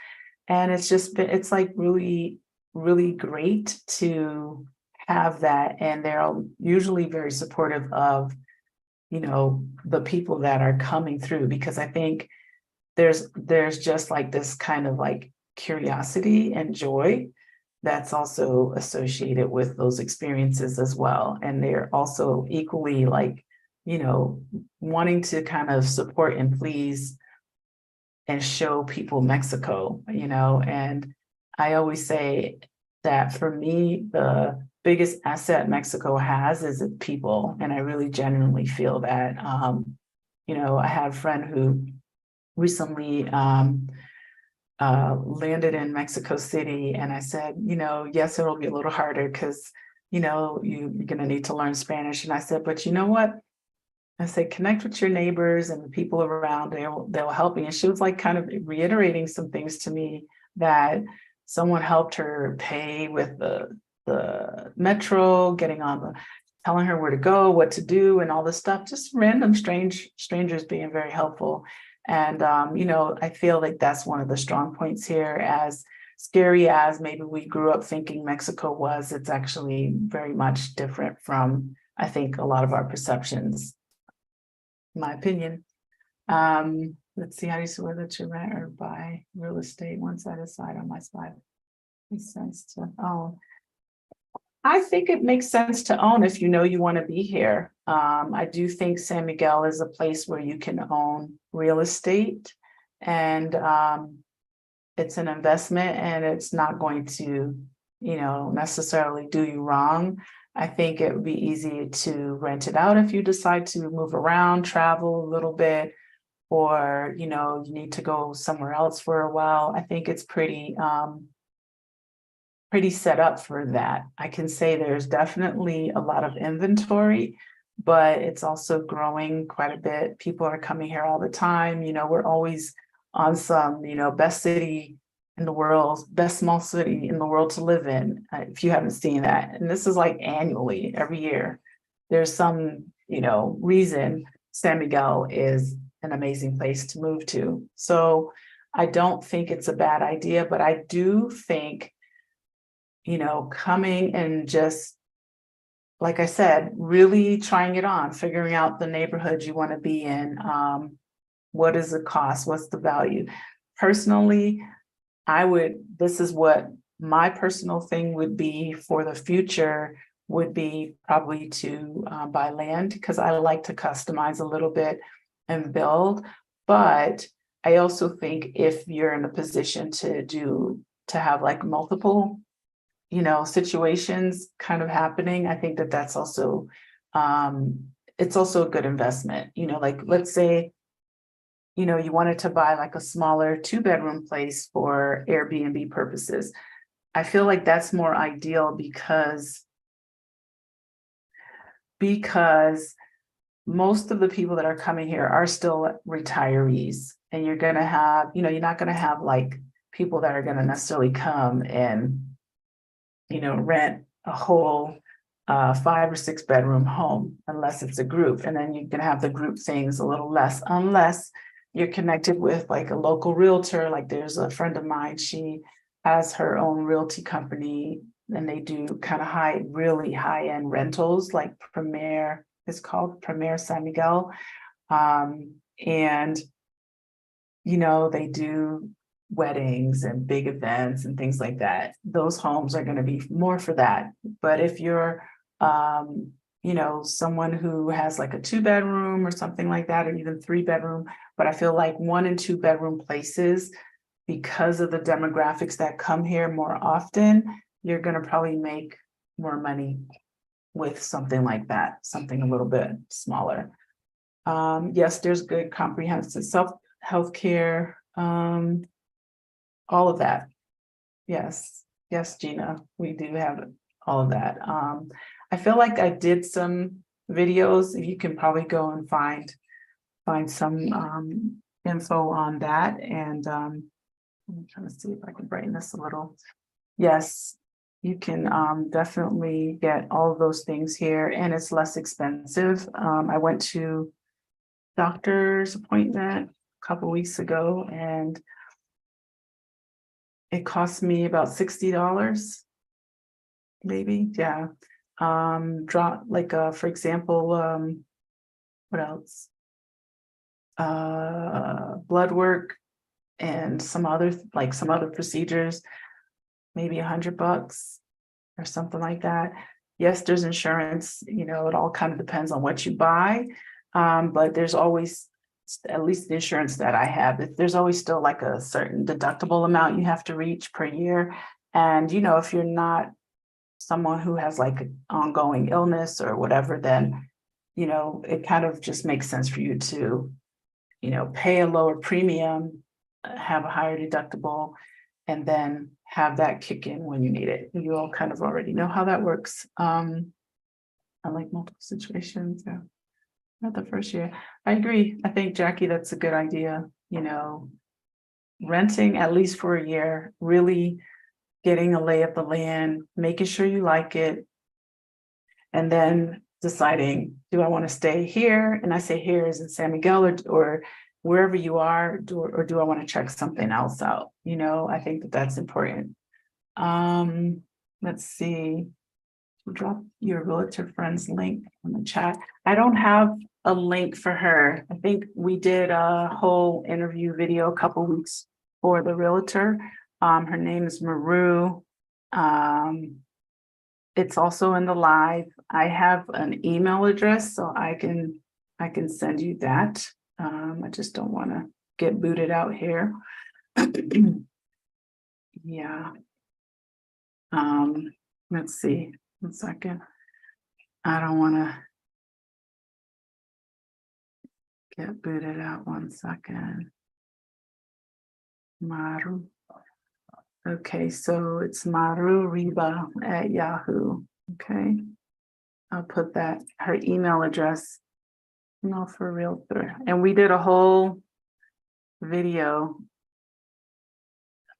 And it's like really, really great to have that. And they're usually very supportive of, the people that are coming through, because I think there's just like this kind of like curiosity and joy that's also associated with those experiences as well. And they're also equally like, wanting to kind of support and please and show people Mexico, and I always say that for me, the biggest asset Mexico has is its people. And I really genuinely feel that. I had a friend who recently landed in Mexico City, and I said, yes, it'll be a little harder because, you're going to need to learn Spanish. And I said, but you know what? I said, connect with your neighbors and the people around. They'll help you. And she was like kind of reiterating some things to me, that someone helped her pay with the metro, telling her where to go, what to do, and all this stuff. Just random strangers being very helpful. And, I feel like that's one of the strong points here. As scary as maybe we grew up thinking Mexico was, it's actually very much different from, I think, a lot of our perceptions, in my opinion. Let's see, how do you say whether to rent or buy real estate? Once I decide on my spot, makes sense to own. I think it makes sense to own if you know you want to be here. I do think San Miguel is a place where you can own real estate, and it's an investment, and it's not going to, necessarily do you wrong. I think it would be easy to rent it out if you decide to move around, travel a little bit, or, you need to go somewhere else for a while. I think it's pretty set up for that. I can say there's definitely a lot of inventory, but it's also growing quite a bit. People are coming here all the time. We're always on some, best city in the world, best small city in the world to live in, if you haven't seen that. And this is like annually, every year. There's some, reason San Miguel is an amazing place to move to. So I don't think it's a bad idea, but I do think, coming and just, like I said, really trying it on, figuring out the neighborhood you want to be in. What is the cost? What's the value? Personally, this is what my personal thing would be for the future, would be probably to buy land, because I like to customize a little bit and build. But I also think if you're in a position to have like multiple situations kind of happening, I think that's also, it's also a good investment. Like, let's say, you wanted to buy like a smaller 2-bedroom place for Airbnb purposes. I feel like that's more ideal because most of the people that are coming here are still retirees, and you're going to have, you're not going to have like people that are going to necessarily come and rent a whole 5 or 6 bedroom home, unless it's a group. And then you can have the group things a little less, unless you're connected with like a local realtor. Like there's a friend of mine, she has her own realty company, and they do kind of really high-end rentals, like it's called Premier San Miguel. And they do weddings and big events and things like that. Those homes are going to be more for that. But if you're someone who has like a 2-bedroom or something like that, or even 3-bedroom, but I feel like 1 and 2-bedroom places, because of the demographics that come here more often, you're going to probably make more money with something like that, something a little bit smaller. Yes, there's good comprehensive healthcare. all of that. Yes, yes, Gina, we do have all of that. I feel like I did some videos. You can probably go and find some info on that. And I'm trying to see if I can brighten this a little. Yes, you can definitely get all of those things here, and it's less expensive. I went to doctor's appointment a couple weeks ago, and it cost me about $60, maybe. Yeah. Drop like for example, what else? Blood work and some other procedures, maybe $100 or something like that. Yes, there's insurance, it all kind of depends on what you buy. But there's always, at least the insurance that I have, there's always still like a certain deductible amount you have to reach per year. And, if you're not someone who has like an ongoing illness or whatever, then, it kind of just makes sense for you to, pay a lower premium, have a higher deductible, and then have that kick in when you need it. You all kind of already know how that works. Unlike multiple situations, yeah. Not the first year. I agree. I think, Jackie, that's a good idea. Renting at least for a year, really getting a lay of the land, making sure you like it, and then deciding, do I want to stay here? And I say here is in San Miguel or wherever you are, or do I want to check something else out? I think that's important. Let's see. Drop your realtor friend's link in the chat. I don't have a link for her. I think we did a whole interview video a couple weeks for the realtor. Her name is Maru. It's also in the live. I have an email address, so I can send you that. I just don't want to get booted out here. Yeah. Let's see. 1 second. I don't want to get booted out. 1 second. Maru. Okay, so it's Maru Riba at Yahoo. Okay. I'll put that, her email address, for realtor. And we did a whole video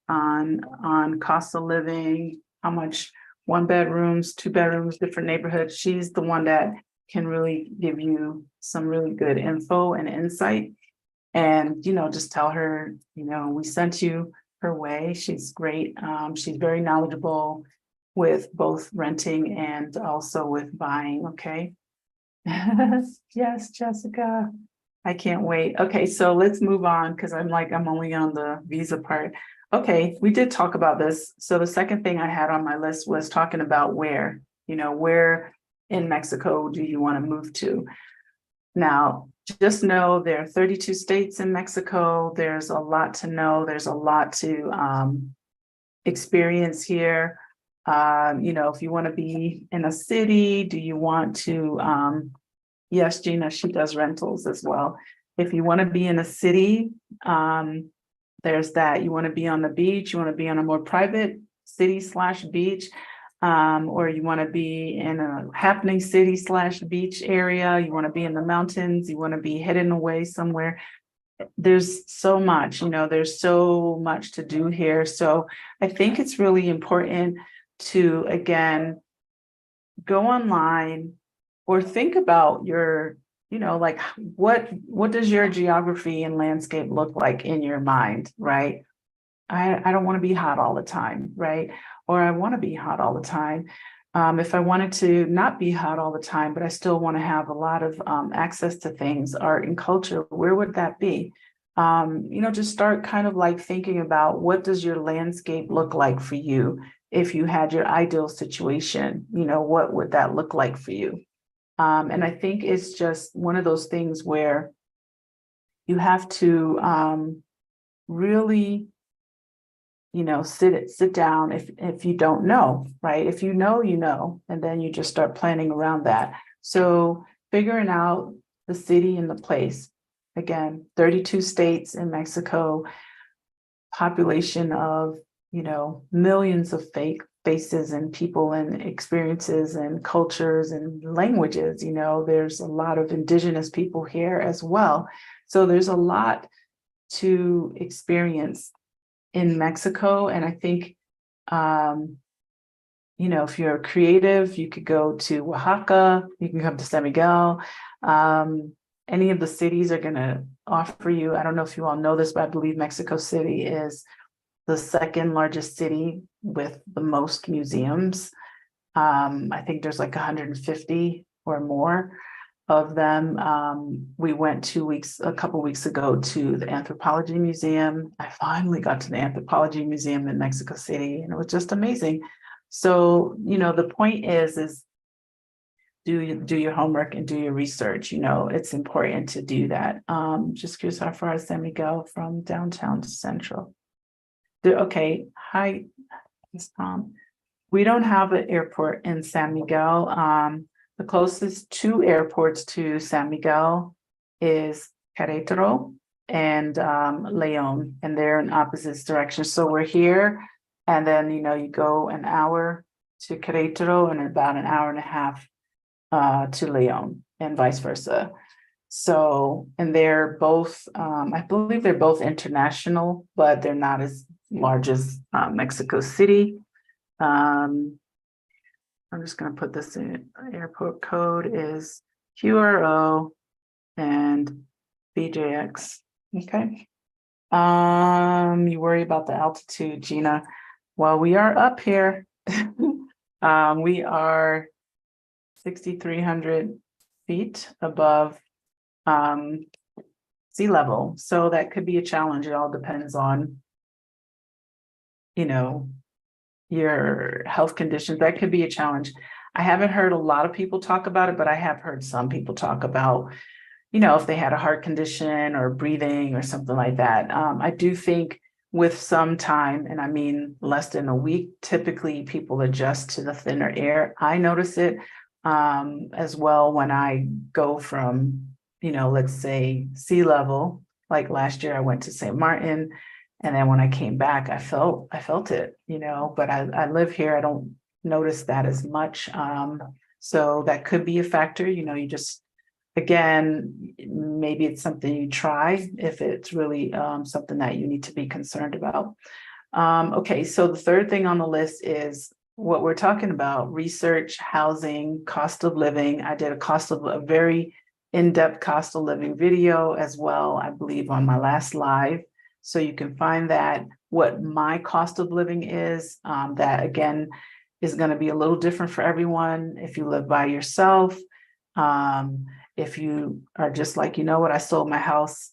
on cost of living, how much 1 bedrooms, 2 bedrooms, different neighborhoods. She's the one that can really give you some really good info and insight. And, just tell her, we sent you her way. She's great. She's very knowledgeable with both renting and also with buying. Okay. Yes, Jessica. I can't wait. Okay, so let's move on because I'm only on the visa part. Okay, we did talk about this. So the second thing I had on my list was talking about where in Mexico do you want to move to? Now, just know there are 32 states in Mexico. There's a lot to know. There's a lot to experience here. If you want to be in a city, do you want to, yes, Gina, she does rentals as well. If you want to be in a city, there's that. You want to be on the beach, you want to be on a more private city/beach, or you want to be in a happening city/beach area, you want to be in the mountains, you want to be hidden away somewhere. There's so much, there's so much to do here. So I think it's really important to, again, go online or think about your, what does your geography and landscape look like in your mind, right? I don't want to be hot all the time, right? Or I want to be hot all the time. If I wanted to not be hot all the time, but I still want to have a lot of access to things, art and culture, where would that be? Just start kind of like thinking about what does your landscape look like for you? If you had your ideal situation, what would that look like for you? And I think it's just one of those things where you have to really, sit down if you don't know, right? If you know, and then you just start planning around that. So figuring out the city and the place. Again, 32 states in Mexico. population of, millions of fake faces and people and experiences and cultures and languages. There's a lot of indigenous people here as well. So there's a lot to experience in Mexico. And I think, if you're creative, you could go to Oaxaca, you can come to San Miguel. Any of the cities are going to offer you, I don't know if you all know this, but I believe Mexico City is the second largest city with the most museums. I think there's like 150 or more of them. We went a couple weeks ago to the Anthropology Museum. I finally got to the Anthropology Museum in Mexico City, and it was just amazing. So, the point is do your homework and do your research. It's important to do that. Just curious, how far is San Miguel from downtown to Central? Okay, hi, it's Tom. We don't have an airport in San Miguel. The closest two airports to San Miguel is Querétaro and León, and they're in opposite directions. So we're here, and then you go an hour to Querétaro and about an hour and a half to León, and vice versa. So, and they're both, I believe they're both international, but they're not as large as Mexico City. I'm just going to put this in. Airport code is QRO and BJX. Okay. You worry about the altitude, Gina. Well, we are up here. We are 6,300 feet above sea level. So that could be a challenge. It all depends on, your health conditions. That could be a challenge. I haven't heard a lot of people talk about it, but I have heard some people talk about, if they had a heart condition or breathing or something like that. I do think with some time, and I mean less than a week, typically people adjust to the thinner air. I notice it as well when I go from, let's say sea level. Like last year I went to St. Martin, and then when I came back, I felt it, but I live here. I don't notice that as much. So that could be a factor. You just, again, maybe it's something you try if it's really something that you need to be concerned about. Okay, so the third thing on the list is what we're talking about: research, housing, cost of living. I did a very in-depth cost of living video as well, I believe, on my last live. So you can find that, what my cost of living is. That again is going to be a little different for everyone. If you live by yourself, if you are just like, I sold my house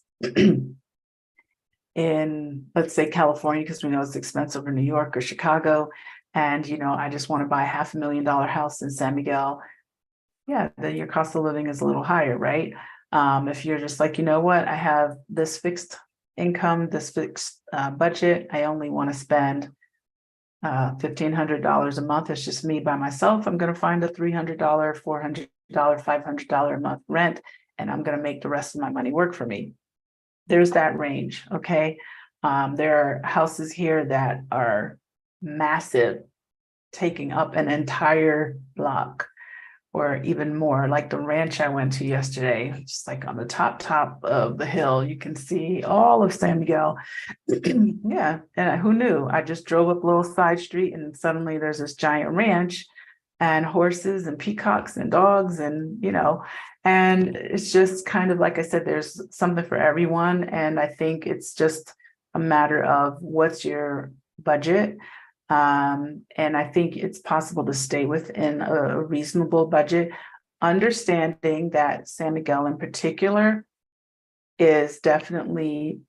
in, let's say, California, because we know it's expensive, or New York or Chicago, and I just want to buy a $500,000 house in San Miguel. Yeah, then your cost of living is a little higher, right? If you're just like, I have this fixed income, this fixed budget, I only want to spend $1,500 a month. It's just me by myself. I'm going to find a $300, $400, $500 a month rent, and I'm going to make the rest of my money work for me. There's that range. Okay. There are houses here that are massive, taking up an entire block or even more, like the ranch I went to yesterday, just like on the top of the hill. You can see all of San Miguel. Yeah, and who knew? I just drove up a little side street, and suddenly there's this giant ranch and horses and peacocks and dogs, and and it's just kind of, like I said, there's something for everyone. And I think it's just a matter of what's your budget. And I think it's possible to stay within a reasonable budget, understanding that San Miguel in particular is definitely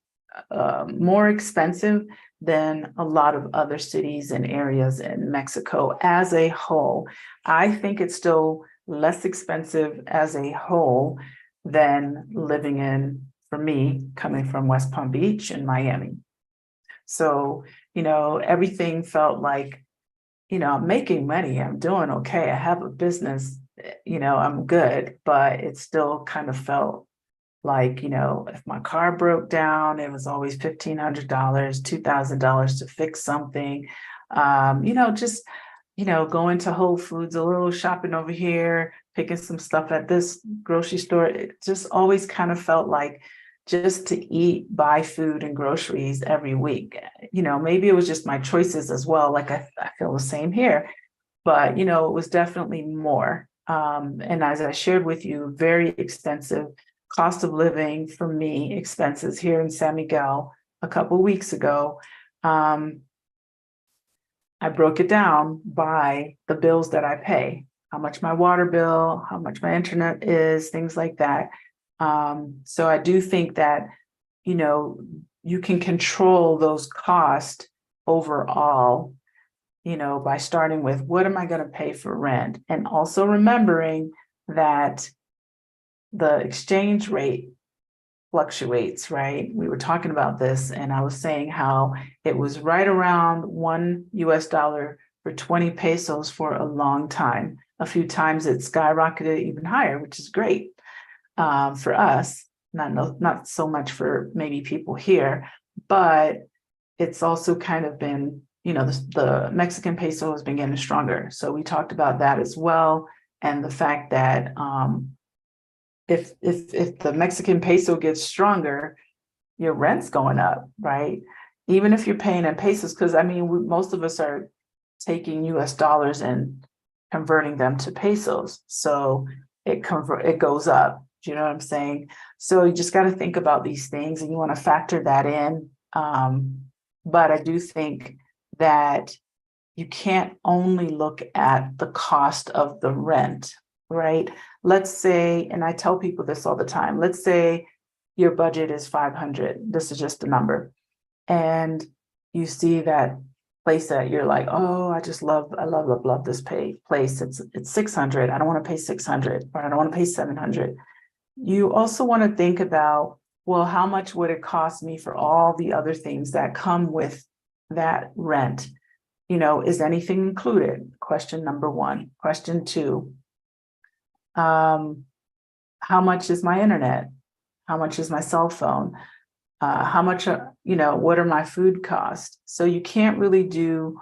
more expensive than a lot of other cities and areas in Mexico as a whole. I think it's still less expensive as a whole than living in, for me, coming from West Palm Beach and Miami. So, everything felt like, I'm making money, I'm doing okay, I have a business, I'm good, but it still kind of felt Like, if my car broke down, it was always $1,500, $2,000 to fix something. Just, going to Whole Foods, a little shopping over here, picking some stuff at this grocery store. It just always kind of felt like just to eat, buy food and groceries every week. Maybe it was just my choices as well. Like I feel the same here, but it was definitely more. And as I shared with you, very extensive cost of living for me, expenses here in San Miguel a couple weeks ago. I broke it down by the bills that I pay, how much my water bill, how much my internet is, things like that. So I do think that, you can control those costs overall, by starting with what am I going to pay for rent? And also remembering that the exchange rate fluctuates, right? We were talking about this, and I was saying how it was right around $1 for 20 pesos for a long time. A few times it skyrocketed even higher, which is great for us. Not so much for maybe people here, but it's also kind of been, the Mexican peso has been getting stronger. So we talked about that as well, and the fact that if the Mexican peso gets stronger, your rent's going up, right? Even if you're paying in pesos, because most of us are taking US dollars and converting them to pesos. So it goes up. Do you know what I'm saying? So you just got to think about these things, and you want to factor that in. But I do think that you can't only look at the cost of the rent, right? Let's say, and I tell people this all the time, let's say your budget is 500. This is just a number. And you see that place that you're like, oh, I love this place. It's 600. I don't want to pay 600, or I don't want to pay 700. You also want to think about, well, how much would it cost me for all the other things that come with that rent? Is anything included? Question number one. Question two, how much is my internet? How much is my cell phone? How much, what are my food costs? So you can't really do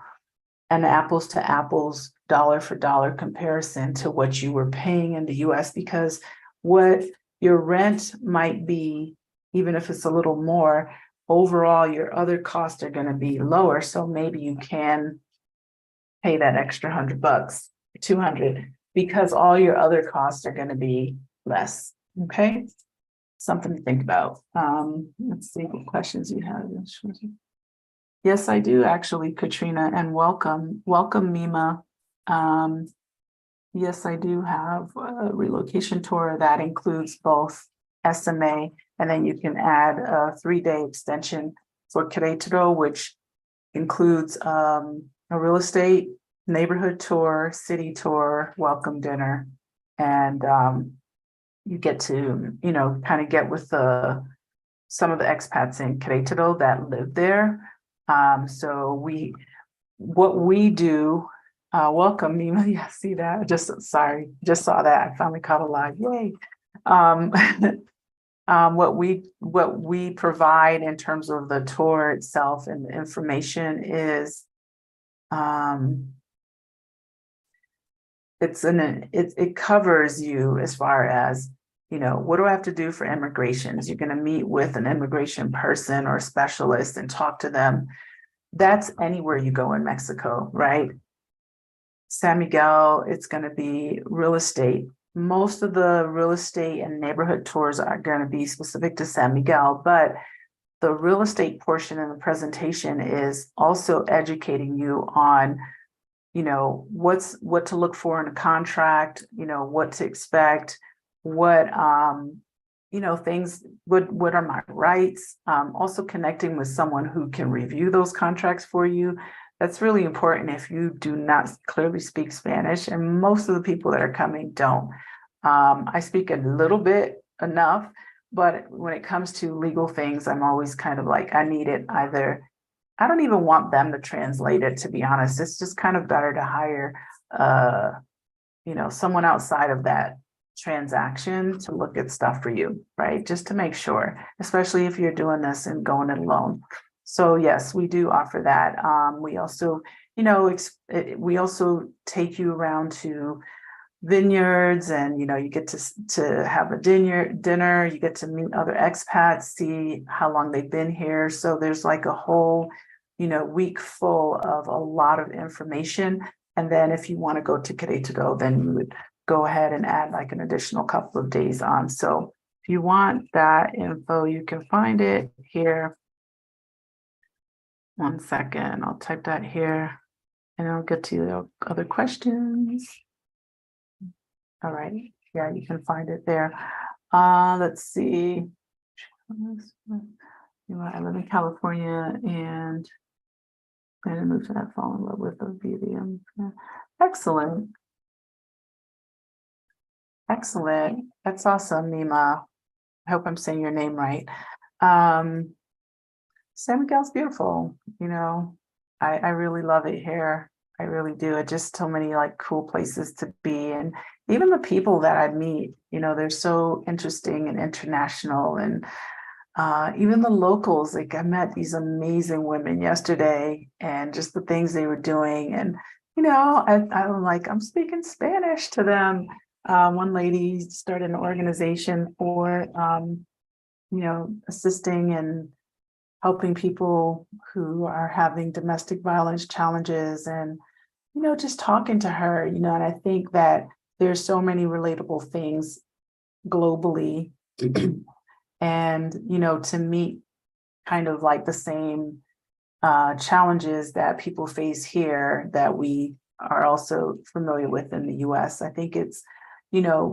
an apples to apples, dollar for dollar comparison to what you were paying in the US, because what your rent might be, even if it's a little more, overall, your other costs are going to be lower. So maybe you can pay that extra $100, 200, because all your other costs are going to be less. Okay. Something to think about. Let's see what questions you have. Yes, I do actually, Katrina, and welcome, Mima. Yes, I do have a relocation tour that includes both SMA, and then you can add a 3-day extension for Querétaro, which includes a real estate neighborhood tour, city tour, welcome dinner, and you get to, kind of get with some of the expats in Querétaro that live there. So what we do, welcome, Nima. Yeah, see that? Just saw that. I finally caught a live. Yay. What we provide in terms of the tour itself and the information is, it covers you as far as, what do I have to do for immigrations? You're going to meet with an immigration person or specialist and talk to them. That's anywhere you go in Mexico, right? San Miguel, it's going to be real estate. Most of the real estate and neighborhood tours are going to be specific to San Miguel, but the real estate portion in the presentation is also educating you on, what to look for in a contract, what to expect, what things, what are my rights, also connecting with someone who can review those contracts for you. That's really important if you do not clearly speak Spanish, and most of the people that are coming don't. I speak a little bit enough, but when it comes to legal things, I'm always kind of like, I need it either. I don't even want them to translate it, to be honest. It's just kind of better to hire, someone outside of that transaction to look at stuff for you, right? Just to make sure, especially if you're doing this and going it alone. So yes, we do offer that. We also, we also take you around to vineyards, and you get to have a dinner. You get to meet other expats, see how long they've been here. So there's like a whole, week full of a lot of information. And then if you want to go to Karencita, then you would go ahead and add like an additional couple of days on. So if you want that info, you can find it here. 1 second, I'll type that here and I'll get to the other questions. All right, yeah, you can find it there. Let's see. I live in California and I moved to that, fall in love with the BDM. Excellent. Excellent. That's awesome, Nima. I hope I'm saying your name right. San Miguel's beautiful. I really love it here. I really do. It's just so many like cool places to be. And even the people that I meet, they're so interesting and international. And even the locals, like I met these amazing women yesterday and just the things they were doing. And, I'm like, I'm speaking Spanish to them. One lady started an organization for, assisting and helping people who are having domestic violence challenges, and, just talking to her, and I think that there's so many relatable things globally and, to meet kind of like the same challenges that people face here that we are also familiar with in the US. I think it's,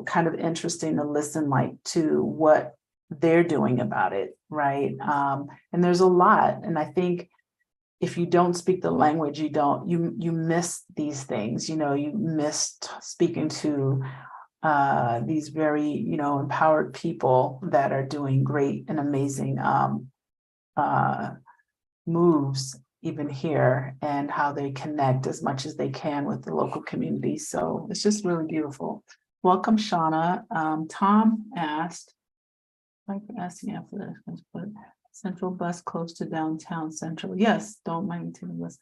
kind of interesting to listen like to what they're doing about it, right? And there's a lot. And I think if you don't speak the language, you miss these things, you miss speaking to these very, empowered people that are doing great and amazing moves even here, and how they connect as much as they can with the local community. So it's just really beautiful. Welcome, Shauna. Tom asked, like asking after this, but central bus close to downtown central. Yes, don't mind me taking the bus.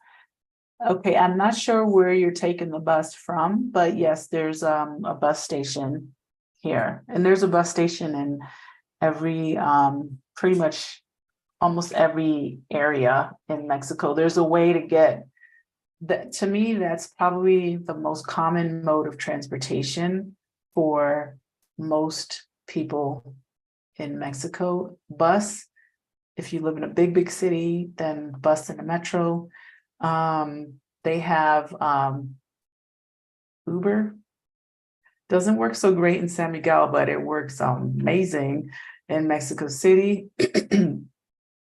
Okay, I'm not sure where you're taking the bus from, but yes, there's a bus station here, and there's a bus station in every pretty much almost every area in Mexico. There's a way to get that. To me, that's probably the most common mode of transportation for most people in Mexico. Bus, if you live in a big city, then bus and the metro. They have Uber. Doesn't work so great in San Miguel, but it works amazing in Mexico City.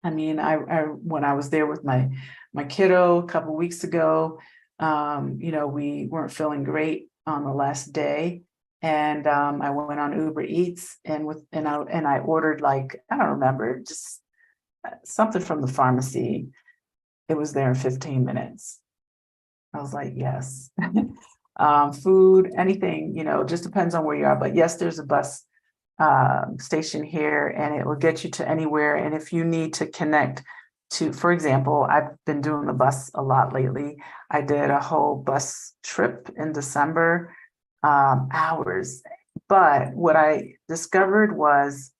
I mean, I when I was there with my kiddo a couple of weeks ago, we weren't feeling great on the last day, and I went on Uber Eats and I ordered, like, I don't remember, just something from the pharmacy. It was there in 15 minutes. I was like, yes. Food, anything, just depends on where you are. But yes, there's a bus station here, and it will get you to anywhere. And if you need to connect to, for example, I've been doing the bus a lot lately. I did a whole bus trip in December, hours. But what I discovered was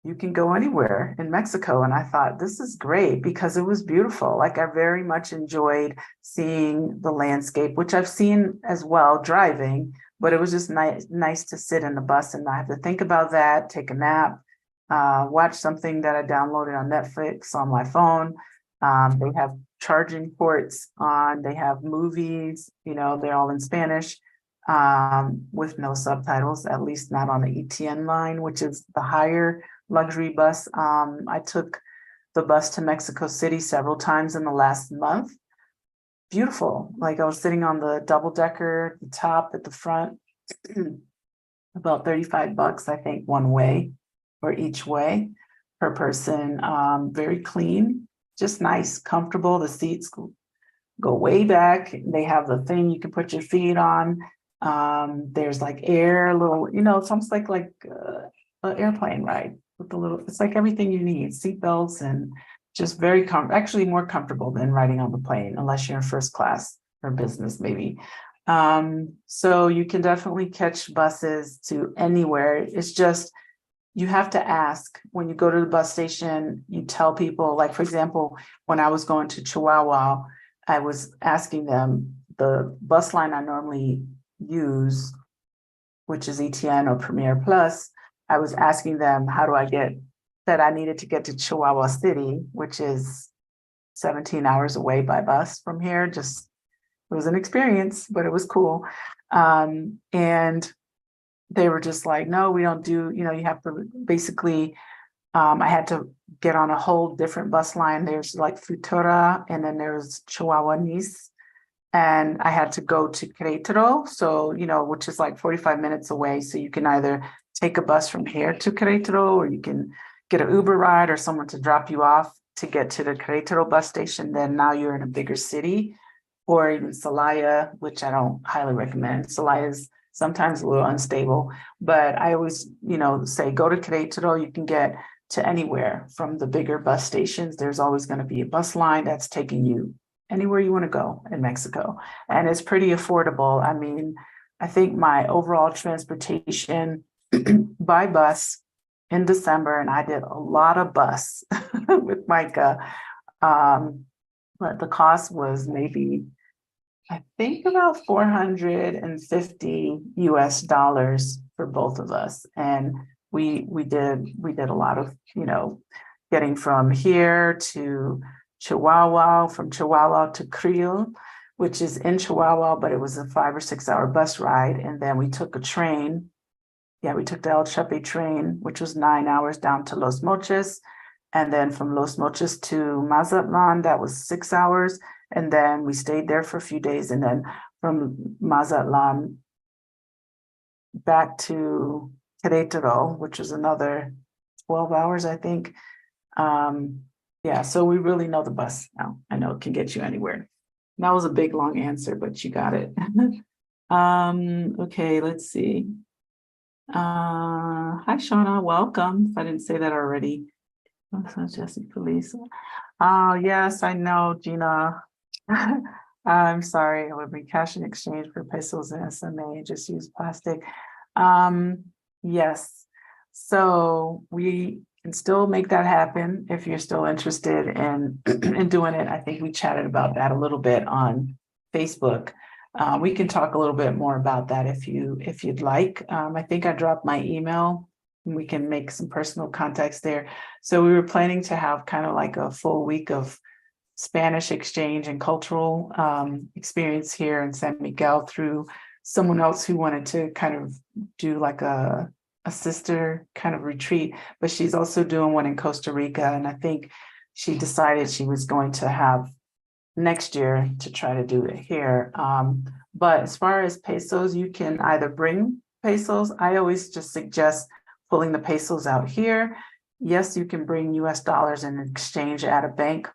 you can go anywhere in Mexico. And I thought, this is great, because it was beautiful. Like, I very much enjoyed seeing the landscape, which I've seen as well driving, but it was just nice to sit in the bus and not have to think about that, take a nap, watch something that I downloaded on Netflix on my phone. They have charging ports on, they have movies, they're all in Spanish, with no subtitles, at least not on the ETN line, which is the higher luxury bus. I took the bus to Mexico City several times in the last month. Beautiful. Like, I was sitting on the double decker, the top at the front, about $35, I think, one way or each way per person. Very clean, just nice, comfortable. The seats go way back. They have the thing you can put your feet on. There's like air, little, it's almost like an airplane ride with the little, it's like everything you need, seat belts, and just very actually more comfortable than riding on the plane, unless you're in first class or business maybe. So you can definitely catch buses to anywhere. It's just, you have to ask when you go to the bus station. You tell people, like, for example, when I was going to Chihuahua, I was asking them the bus line I normally use, which is ETN or Premier Plus. I was asking them, how do I get that? I needed to get to Chihuahua City, which is 17 hours away by bus from here. Just, it was an experience, but it was cool. And they were just like, no, we don't do, you have to basically, I had to get on a whole different bus line. There's like Futura, and then there's Chihuahua Nice. And I had to go to Querétaro, so, which is like 45 minutes away. So you can either take a bus from here to Querétaro, or you can get an Uber ride or someone to drop you off to get to the Querétaro bus station. Then now you're in a bigger city, or even Celaya, which I don't highly recommend. Celaya is sometimes a little unstable, but I always, say go to Querétaro. You can get to anywhere from the bigger bus stations. There's always going to be a bus line that's taking you anywhere you want to go in Mexico. And it's pretty affordable. I mean, I think my overall transportation by bus in December, and I did a lot of bus with Micah, but the cost was maybe, I think, about $450 US for both of us. And we did a lot of, getting from here to Chihuahua, from Chihuahua to Creel, which is in Chihuahua, but it was a 5 or 6 hour bus ride. And then we took a train. Yeah, we took the El Chepe train, which was 9 hours down to Los Mochis. And then from Los Mochis to Mazatlan, that was 6 hours. And then we stayed there for a few days. And then from Mazatlan back to Querétaro, which was another 12 hours, I think. Yeah, so we really know the bus now. I know it can get you anywhere. That was a big, long answer, but you got it. Okay, let's see. Hi, Shauna, welcome. If I didn't say that already. Jesse Police. Oh, yes, I know, Gina. I'm sorry, it would be cash in exchange for pesos and SMA, just use plastic. Yes, so we can still make that happen if you're still interested in doing it. I think we chatted about that a little bit on Facebook. We can talk a little bit more about that if you'd like. I think I dropped my email, and we can make some personal contacts there. So we were planning to have kind of like a full week of Spanish exchange and cultural experience here in San Miguel through someone else who wanted to kind of do like a sister kind of retreat, but she's also doing one in Costa Rica. And I think she decided she was going to have next year to try to do it here. But as far as pesos, you can either bring pesos. I always just suggest pulling the pesos out here. Yes, you can bring US dollars and exchange at a bank.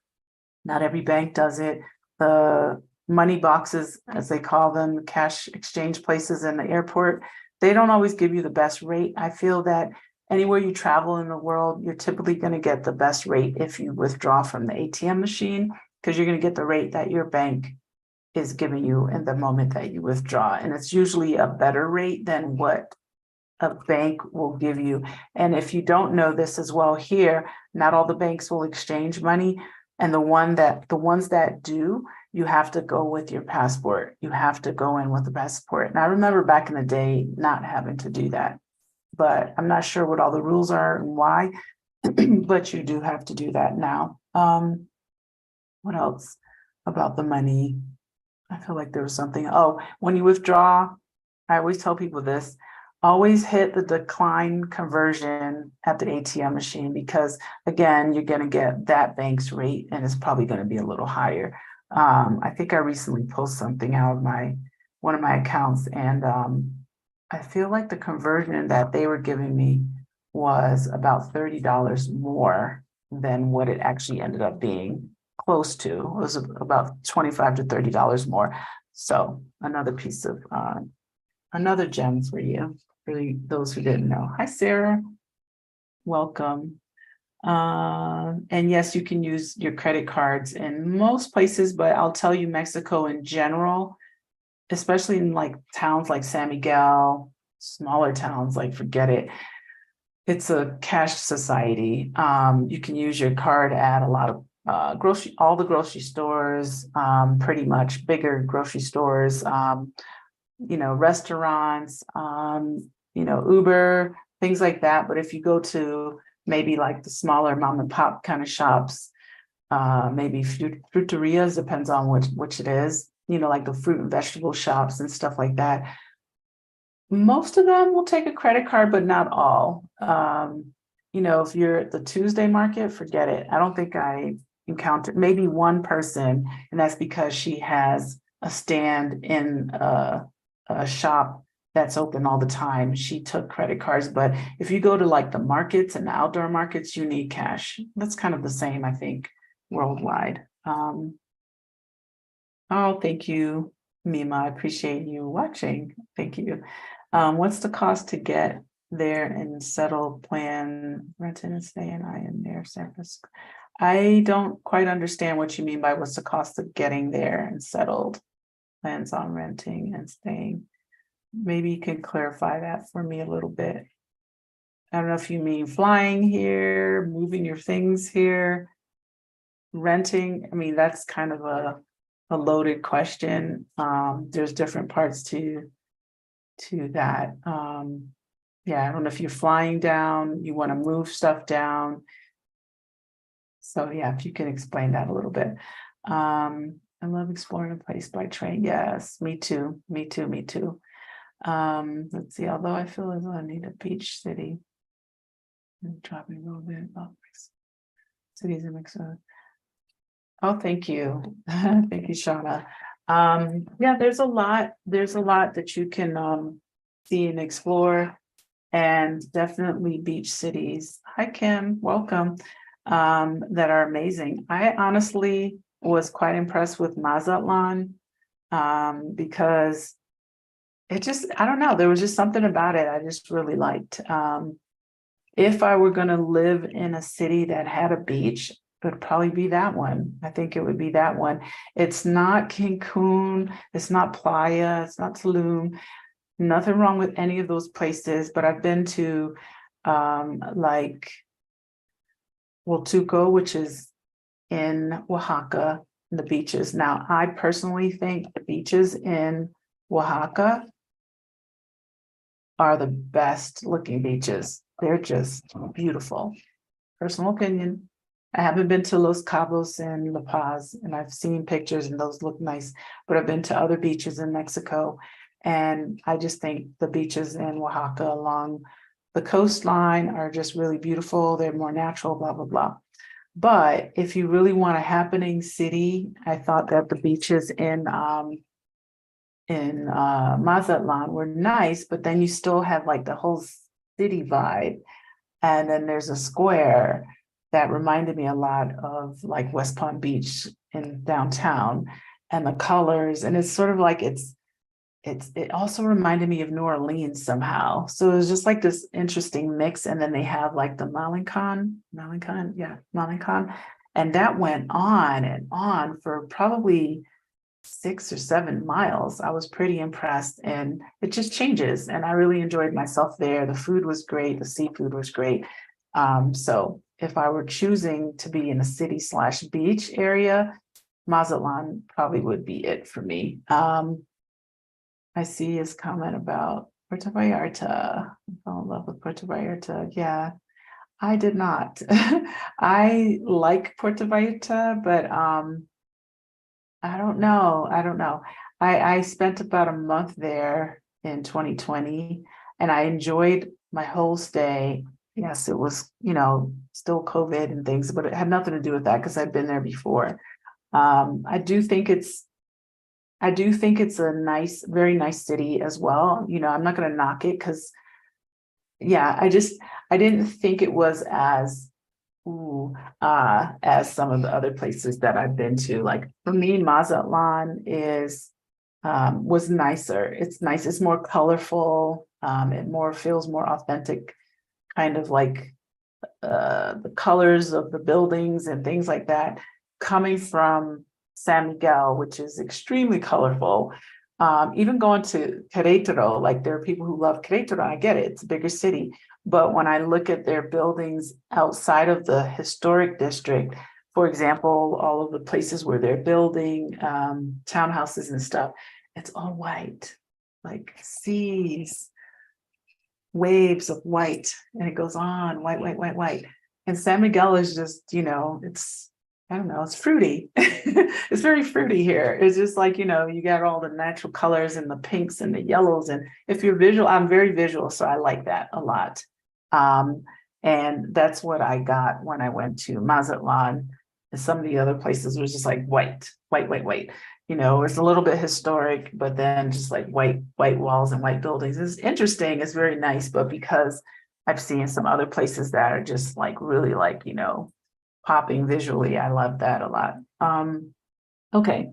Not every bank does it. The money boxes, as they call them, cash exchange places in the airport, they don't always give you the best rate. I feel that anywhere you travel in the world, you're typically going to get the best rate if you withdraw from the ATM machine, because you're going to get the rate that your bank is giving you in the moment that you withdraw. And it's usually a better rate than what a bank will give you. And if you don't know this as well here, not all the banks will exchange money. And the ones that do, you have to go with your passport. You have to go in with a passport. And I remember back in the day not having to do that, but I'm not sure what all the rules are and why, but you do have to do that now. What else about the money? I feel like there was something. Oh, when you withdraw, I always tell people this, always hit the decline conversion at the ATM machine, because again, you're going to get that bank's rate and it's probably going to be a little higher. I think I recently posted something out of one of my accounts, and I feel like the conversion that they were giving me was about $30 more than what it actually ended up being, close to. It was about $25 to $30 more. So another piece of another gem for you, for those who didn't know. Hi, Sarah. Welcome. And yes, you can use your credit cards in most places, but I'll tell you, Mexico in general, especially in like towns like San Miguel, smaller towns, like forget it. It's a cash society. You can use your card at a lot of all the grocery stores, pretty much bigger grocery stores, restaurants, Uber, things like that. But if you go to maybe like the smaller mom and pop kind of shops, maybe fruterias, depends on which it is, like the fruit and vegetable shops and stuff like that. Most of them will take a credit card, but not all. If you're at the Tuesday market, forget it. I don't think I encountered maybe one person, and that's because she has a stand in a shop that's open all the time. She took credit cards, but if you go to like the markets and the outdoor markets, you need cash. That's kind of the same, I think, worldwide. Oh, thank you, Mima. I appreciate you watching. Thank you. What's the cost to get there and settle, plan, rent and stay, and I am there, San Francisco? I don't quite understand what you mean by what's the cost of getting there and settled, plans on renting and staying. Maybe you can clarify that for me a little bit. I don't know if you mean flying here, moving your things here, renting. I mean, that's kind of a loaded question. There's different parts to that. Yeah, I don't know if you're flying down, you want to move stuff down. So yeah, if you can explain that a little bit. I love exploring a place by train. Yes, me too. Let's see, although I feel as though I need a beach city. I'm dropping a little bit about cities in Mexico. Oh, thank you. Thank you, Shauna. Yeah, there's a lot that you can see and explore, and definitely beach cities. Hi, Kim, welcome. That are amazing. I honestly was quite impressed with Mazatlan because it just, I don't know, there was just something about it I just really liked. If I were going to live in a city that had a beach, it would probably be that one. I think it would be that one. It's not Cancun, it's not Playa, it's not Tulum. Nothing wrong with any of those places, but I've been to like Huatulco, which is in Oaxaca, the beaches. Now, I personally think the beaches in Oaxaca are the best looking beaches. They're just beautiful. Personal opinion. I haven't been to Los Cabos and La Paz, and I've seen pictures and those look nice, but I've been to other beaches in Mexico. And I just think the beaches in Oaxaca along the coastline are just really beautiful. They're more natural, blah, blah, blah. But if you really want a happening city, I thought that the beaches in Mazatlan were nice, but then you still have like the whole city vibe. And then there's a square that reminded me a lot of like West Palm Beach in downtown, and the colors, and it's sort of like it also reminded me of New Orleans somehow. So it was just like this interesting mix. And then they have like the Malecon, and that went on and on for probably 6 or 7 miles. I was pretty impressed, and it just changes. And I really enjoyed myself there. The food was great. The seafood was great. So if I were choosing to be in a city/beach area, Mazatlan probably would be it for me. I see his comment about Puerto Vallarta. I fell in love with Puerto Vallarta. Yeah, I did not. I like Puerto Vallarta, but I don't know. I spent about a month there in 2020, and I enjoyed my whole stay. Yes, it was, still COVID and things, but it had nothing to do with that because I've been there before. I do think it's a nice, very nice city as well. I'm not going to knock it because, yeah, I didn't think it was as Ooh, as some of the other places that I've been to. Like for me, Mazatlan is was nicer. It's nice. It's more colorful. It more feels more authentic, kind of like the colors of the buildings and things like that. Coming from San Miguel, which is extremely colorful. Even going to Querétaro, like there are people who love Querétaro. I get it. It's a bigger city. But when I look at their buildings outside of the historic district, for example, all of the places where they're building townhouses and stuff, it's all white, like seas, waves of white, and it goes on, white, white, white, white. And San Miguel is just, it's, I don't know, it's fruity. It's very fruity here. It's just like, you got all the natural colors and the pinks and the yellows. And if you're visual, I'm very visual, so I like that a lot. And that's what I got when I went to Mazatlan. And some of the other places was just like white, white, white, white. It's a little bit historic, but then just like white walls and white buildings. It's interesting. It's very nice, but because I've seen some other places that are just like really like, popping visually, I love that a lot. Okay.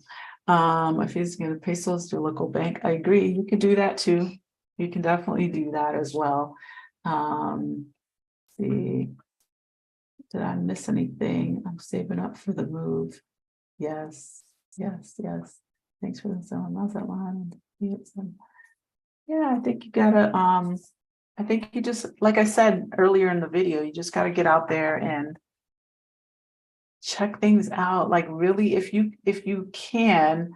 If he's going to pesos to local bank, I agree. You could do that too. You can definitely do that as well. See, did I miss anything? I'm saving up for the move. Yes. Thanks for the song. How's that line? Yeah, I think you gotta I think you just, like I said earlier in the video, you just gotta get out there and check things out. Like really, if you can,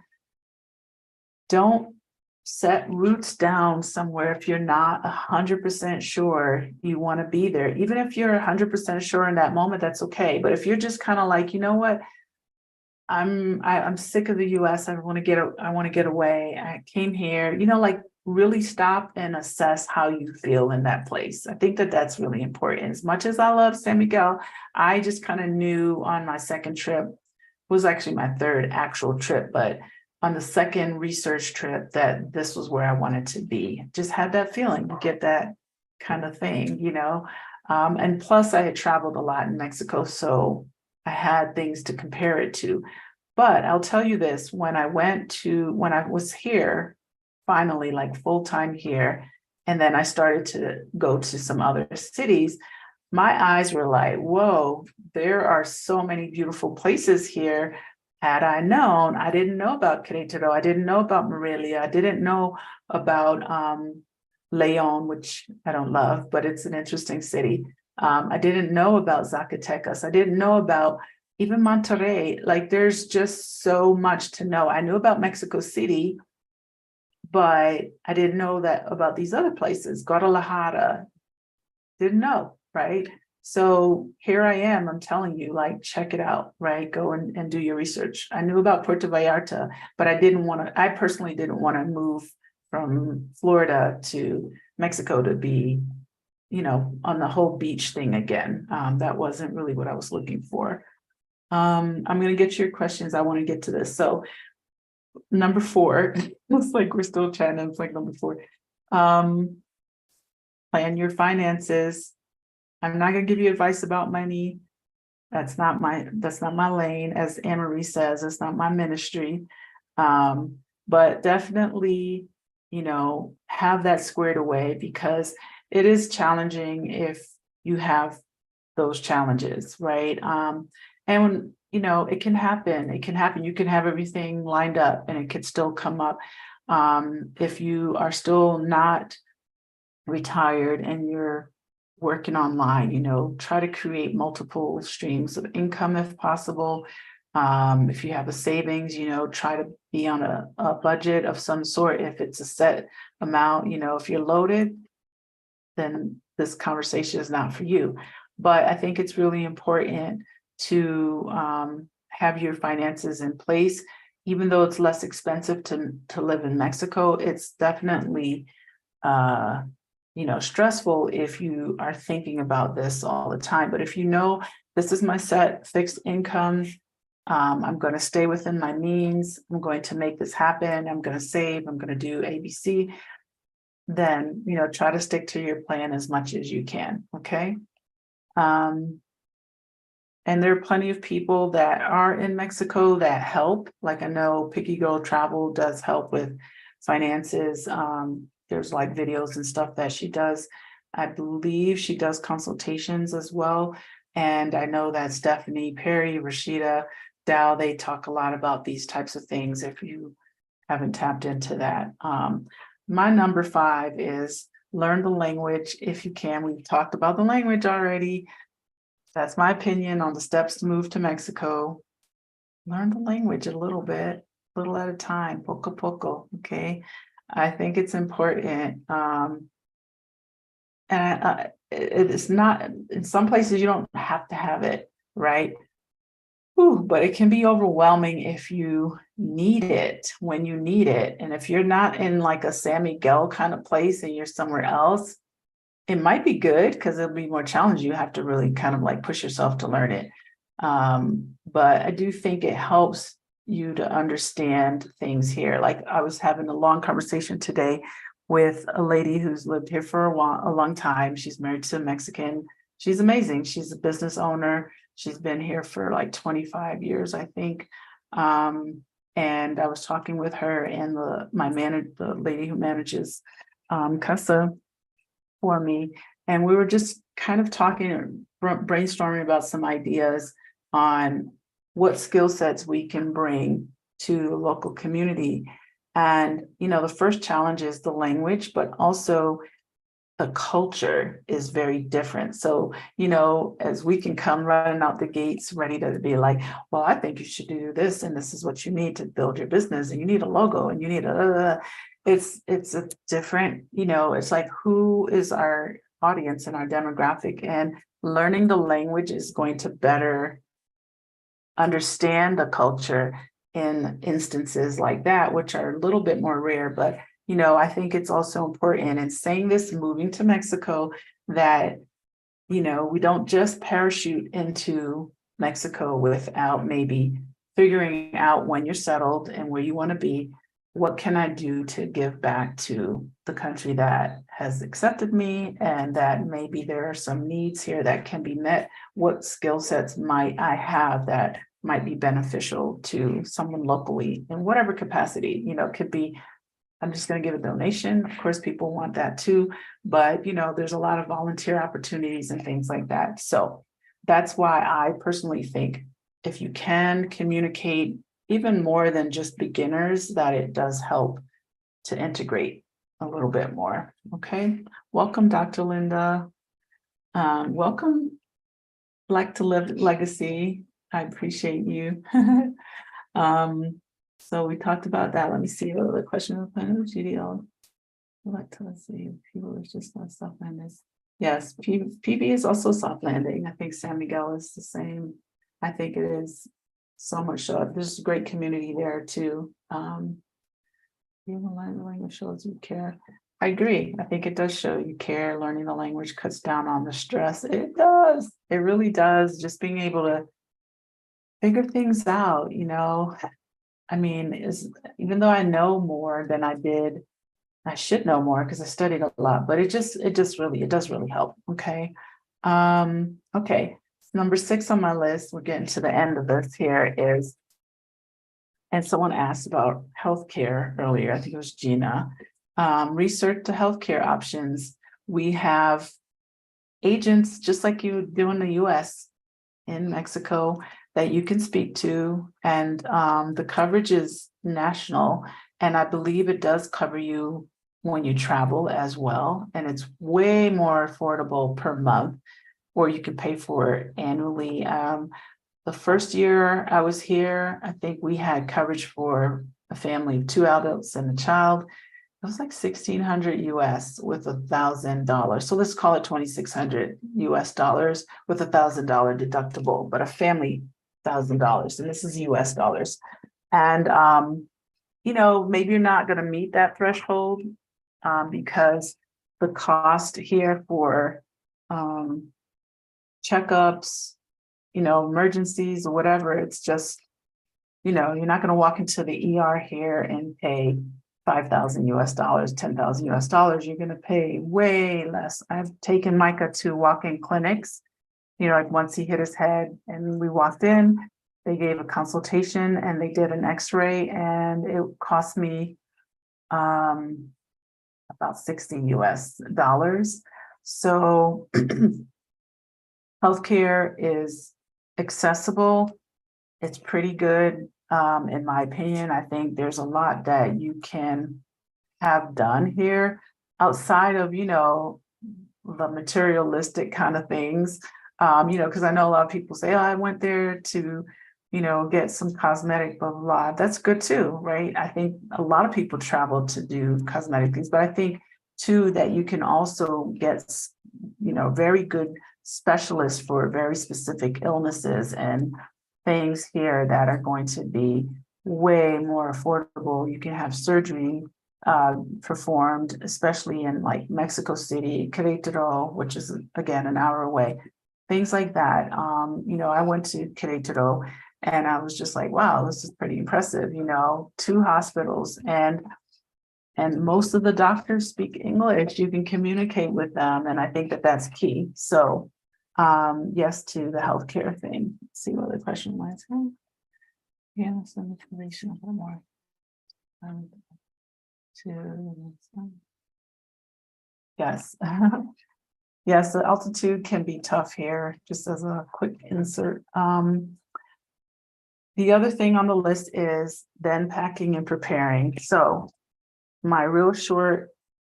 don't set roots down somewhere if you're not 100% sure you want to be there. Even if you're 100% sure in that moment, that's okay. But if you're just kind of like, you know what, I'm sick of the US. I want to get away. I came here, like really stop and assess how you feel in that place. I think that that's really important. As much as I love San Miguel, I just kind of knew on my second trip, was actually my third actual trip, but on the second research trip that this was where I wanted to be. Just had that feeling, you get that kind of thing, and plus I had traveled a lot in Mexico, so I had things to compare it to. But I'll tell you this, when I was here, finally, like full-time here, and then I started to go to some other cities, my eyes were like, whoa, there are so many beautiful places here. Had I known, I didn't know about Querétaro, I didn't know about Morelia, I didn't know about León, which I don't love, but it's an interesting city. I didn't know about Zacatecas. I didn't know about even Monterrey. Like there's just so much to know. I knew about Mexico City, but I didn't know that about these other places. Guadalajara, didn't know, right? So here I am, I'm telling you, like, check it out, right? Go and do your research. I knew about Puerto Vallarta, but I personally didn't want to move from Florida to Mexico to be, on the whole beach thing again. That wasn't really what I was looking for. I'm going to get to your questions. I want to get to this. So number 4, it's like we're still chatting. It's like number 4. Plan your finances. I'm not going to give you advice about money. That's not my lane. As Anne-Marie says, it's not my ministry. But definitely, have that squared away, because it is challenging if you have those challenges, right? And when, it can happen. You can have everything lined up and it could still come up. If you are still not retired and you're working online, try to create multiple streams of income if possible. If you have a savings, try to be on a budget of some sort. If it's a set amount, if you're loaded, then this conversation is not for you. But I think it's really important to have your finances in place. Even though it's less expensive to live in Mexico, it's definitely stressful if you are thinking about this all the time. But if this is my set fixed income, I'm going to stay within my means, I'm going to make this happen, I'm going to save, I'm going to do ABC, then, try to stick to your plan as much as you can. Okay. And there are plenty of people that are in Mexico that help. Like I know Picky Girl Travel does help with finances. There's like videos and stuff that she does. I believe she does consultations as well. And I know that Stephanie Perry, Rashida Dow, they talk a lot about these types of things if you haven't tapped into that. My number 5 is learn the language if you can. We've talked about the language already. That's my opinion on the steps to move to Mexico. Learn the language a little bit, a little at a time, poco poco, okay? I think it's important. And it's not, in some places you don't have to have it, right? But it can be overwhelming if you need it, when you need it. And if you're not in like a San Miguel kind of place and you're somewhere else, it might be good because it'll be more challenging. You have to really kind of like push yourself to learn it. But I do think it helps you to understand things here. Like I was having a long conversation today with a lady who's lived here for a long time. She's married to a Mexican. She's amazing. She's a business owner. She's been here for like 25 years, I think. And I was talking with her and the lady who manages Casa for me. And we were just kind of talking, brainstorming about some ideas on what skill sets we can bring to the local community. And, the first challenge is the language, but also the culture is very different. So, as we can come running out the gates ready to be like, well, I think you should do this, and this is what you need to build your business, and you need a logo, and you need it's a different, it's like, who is our audience and our demographic? And learning the language is going to better understand the culture in instances like that, which are a little bit more rare. But I think it's also important in saying this, moving to Mexico, that, we don't just parachute into Mexico without maybe figuring out when you're settled and where you want to be. What can I do to give back to the country that has accepted me, and that maybe there are some needs here that can be met? What skill sets might I have that might be beneficial to someone locally in whatever capacity? Could be, I'm just going to give a donation. Of course, people want that too, but there's a lot of volunteer opportunities and things like that. So that's why I personally think if you can communicate even more than just beginners, that it does help to integrate a little bit more. Okay. Welcome, Dr. Linda. Welcome, Like to Live Legacy. I appreciate you. So we talked about that. Let me see what other question of GDL. Let's see. People is just not soft landing. Yes, PB is also soft landing. I think San Miguel is the same. I think it is so much so. There's a great community there too. The language shows you care. I agree. I think it does show you care. Learning the language cuts down on the stress. It does. It really does. Just being able to figure things out, I mean, even though I know more than I did, I should know more because I studied a lot, but it does really help. Okay. Okay. Number 6 on my list, we're getting to the end of this here, is, and someone asked about healthcare earlier, I think it was Gina. Research the healthcare options. We have agents, just like you do in the US, in Mexico, that you can speak to, and the coverage is national, and I believe it does cover you when you travel as well, and it's way more affordable per month, or you can pay for it annually. The first year I was here, I think we had coverage for a family of 2 adults and a child. It was like $1,600 US with $1,000. So let's call it $2,600 US dollars with $1,000 deductible, but a family $1,000, and this is US dollars. And maybe you're not going to meet that threshold because the cost here for checkups, emergencies or whatever, it's just, you're not going to walk into the ER here and pay $5,000 US dollars, $10,000 US dollars. You're going to pay way less. I've taken Micah to walk-in clinics like once he hit his head and we walked in, they gave a consultation and they did an x-ray, and it cost me about $60 US. So healthcare is accessible. It's pretty good. In my opinion, I think there's a lot that you can have done here outside of, the materialistic kind of things. Because I know a lot of people say, oh, I went there to, get some cosmetic, blah, blah, blah. That's good too, right? I think a lot of people travel to do cosmetic things, but I think too that you can also get, very good specialists for very specific illnesses and things here that are going to be way more affordable. You can have surgery performed, especially in like Mexico City, Querétaro, which is again an hour away. Things like that. I went to Querétaro and I was just like, wow, this is pretty impressive. 2 hospitals, and most of the doctors speak English. You can communicate with them, and I think that that's key. So yes to the healthcare thing. Let's see what the question was. Yeah, some information a little more. Yes. Yes, the altitude can be tough here, just as a quick insert. The other thing on the list is then packing and preparing. So my real short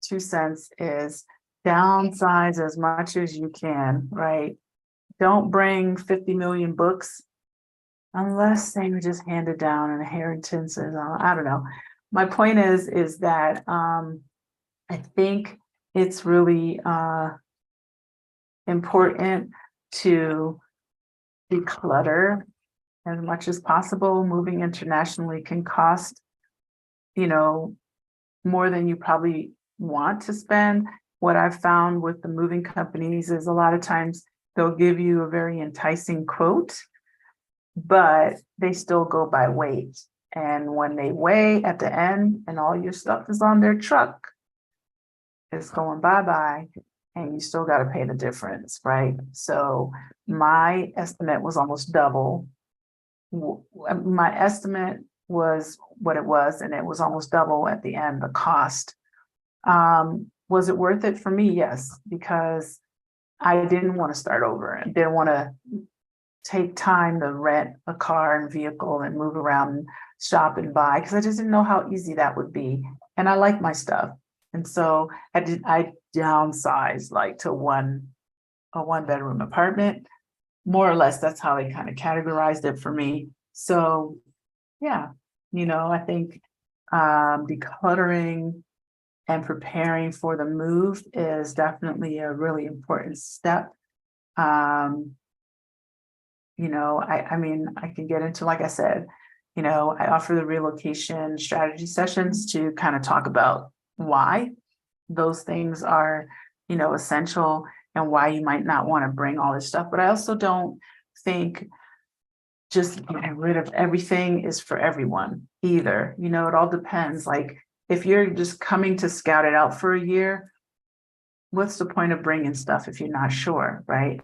2 cents is downsize as much as you can, right? Don't bring 50 million books unless they were just handed down in inheritances. I don't know. My point is that I think it's really important to declutter as much as possible. Moving internationally can cost, more than you probably want to spend. What I've found with the moving companies is a lot of times they'll give you a very enticing quote, but they still go by weight. And when they weigh at the end and all your stuff is on their truck, it's going bye-bye, and you still got to pay the difference, right? So my estimate was almost double. My estimate was what it was, and it was almost double at the end, the cost. Was it worth it for me? Yes, because I didn't want to start over. I didn't want to take time to rent a car and vehicle and move around and shop and buy, because I just didn't know how easy that would be. And I like my stuff. And so I downsized like to a 1-bedroom apartment, more or less. That's how they kind of categorized it for me. So yeah, I think decluttering and preparing for the move is definitely a really important step. I mean, I can get into, like I said, I offer the relocation strategy sessions to kind of talk about why those things are, essential, and why you might not want to bring all this stuff. But I also don't think just getting rid of everything is for everyone either. It all depends. Like if you're just coming to scout it out for a year, what's the point of bringing stuff if you're not sure, right?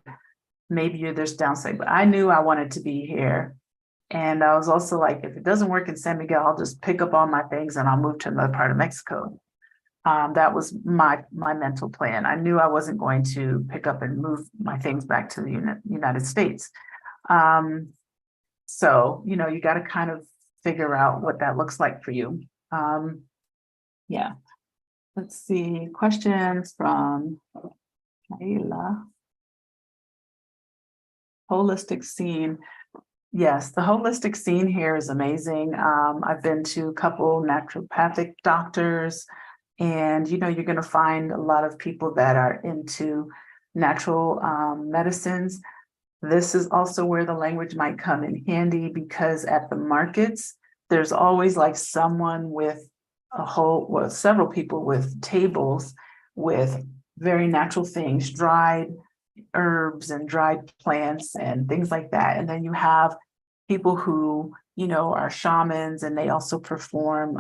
Maybe there's downside, but I knew I wanted to be here. And I was also like, if it doesn't work in San Miguel, I'll just pick up all my things and I'll move to another part of Mexico. That was my mental plan. I knew I wasn't going to pick up and move my things back to the United States. So, you got to kind of figure out what that looks like for you. Yeah. Let's see, questions from Ayla. Holistic scene. Yes, the holistic scene here is amazing. I've been to a couple naturopathic doctors, and you're going to find a lot of people that are into natural medicines. This is also where the language might come in handy, because at the markets, there's always like someone with several people with tables with very natural things, dried herbs and dried plants and things like that. And then you have people who, are shamans, and they also perform,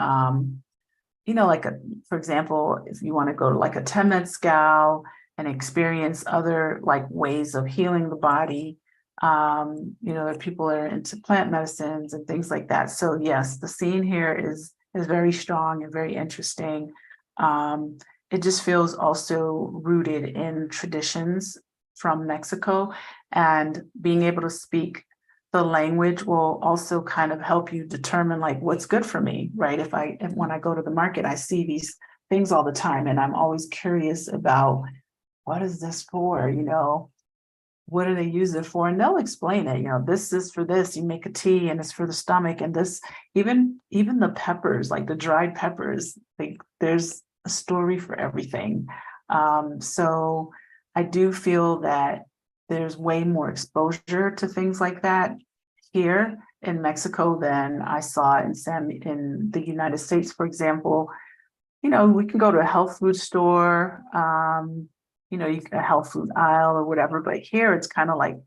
like for example, if you want to go to like a Temescal, and experience other like ways of healing the body. There are people that are into plant medicines and things like that. So yes, the scene here is very strong and very interesting. It just feels also rooted in traditions from Mexico, and being able to speak the language will also kind of help you determine like what's good for me, right? If when I go to the market, I see these things all the time, and I'm always curious about what is this for, what do they use it for? And they'll explain it, this is for this, you make a tea and it's for the stomach, and this, even the peppers, like the dried peppers, like there's a story for everything. So I do feel that there's way more exposure to things like that here in Mexico than I saw in the United States, for example. We can go to a health food store, a health food aisle or whatever, but here it's kind of like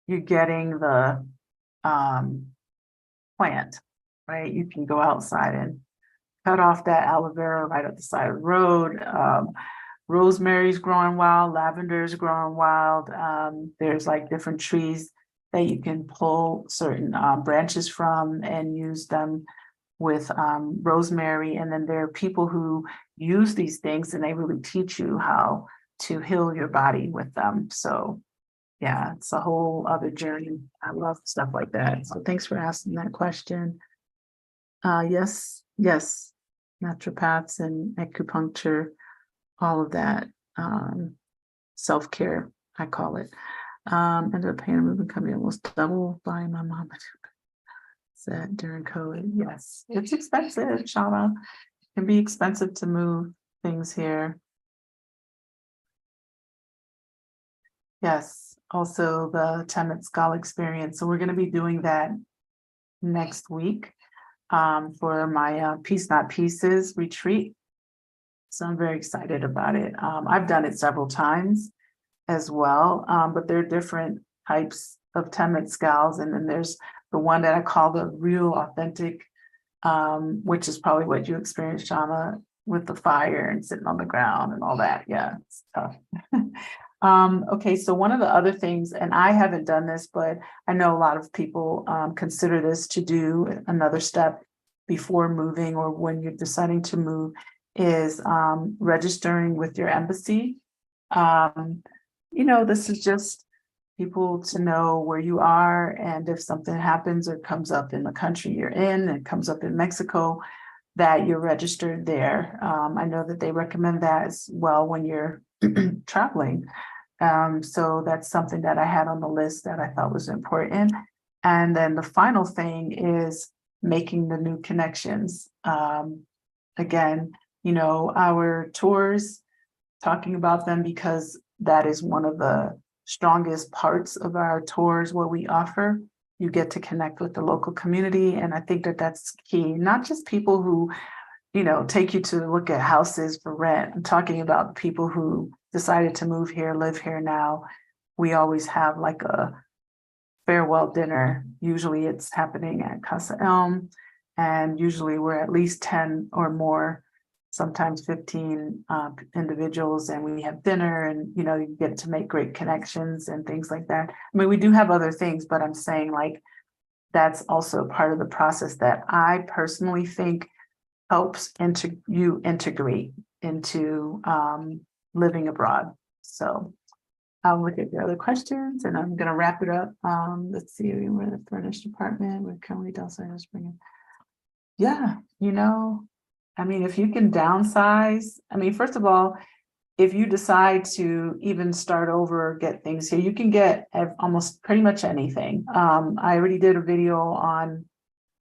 you're getting the plant, right? You can go outside and cut off that aloe vera right at the side of the road. Rosemary's growing wild, lavender's growing wild. There's like different trees that you can pull certain branches from and use them with rosemary. And then there are people who use these things and they really teach you how to heal your body with them. So yeah, it's a whole other journey. I love stuff like that. So thanks for asking that question. Yes, naturopaths and acupuncture, all of that, self-care, I call it. Ended up paying a moving company almost double buying my mom said during COVID. Yes, it's expensive, Shauna. It can be expensive to move things here. Yes, also the Temet Skull experience. So we're going to be doing that next week for my Peace Not Pieces retreat. So I'm very excited about it. I've done it several times as well, but there are different types of Temet skulls. And then there's the one that I call the real authentic, which is probably what you experienced, Shauna, with the fire and sitting on the ground and all that. Yeah, it's tough. Okay, so one of the other things, and I haven't done this, but I know a lot of people consider this to do another step before moving or when you're deciding to move, is registering with your embassy. This is just people to know where you are, and if something happens or comes up in the country you're in, and comes up in Mexico, that you're registered there. I know that they recommend that as well when you're traveling. So that's something that I had on the list that I thought was important. And then the final thing is making the new connections. Again, our tours, talking about them because that is one of the strongest parts of our tours, what we offer. You get to connect with the local community. And I think that that's key, not just people who, take you to look at houses for rent. I'm talking about people who decided to move here, live here now. We always have like a farewell dinner. Usually it's happening at Casa ELM, and usually we're at least 10 or more, sometimes 15 individuals, and we have dinner, and you get to make great connections and things like that. I mean, we do have other things, but I'm saying like that's also part of the process that I personally think helps you integrate into living abroad. So I'll look at your other questions, and I'm going to wrap it up. Let's see, we're in the furnished apartment. We're currently downstairs bringing. Yeah, I mean, if you can downsize, first of all, if you decide to even start over, get things here, you can get almost pretty much anything. I already did a video on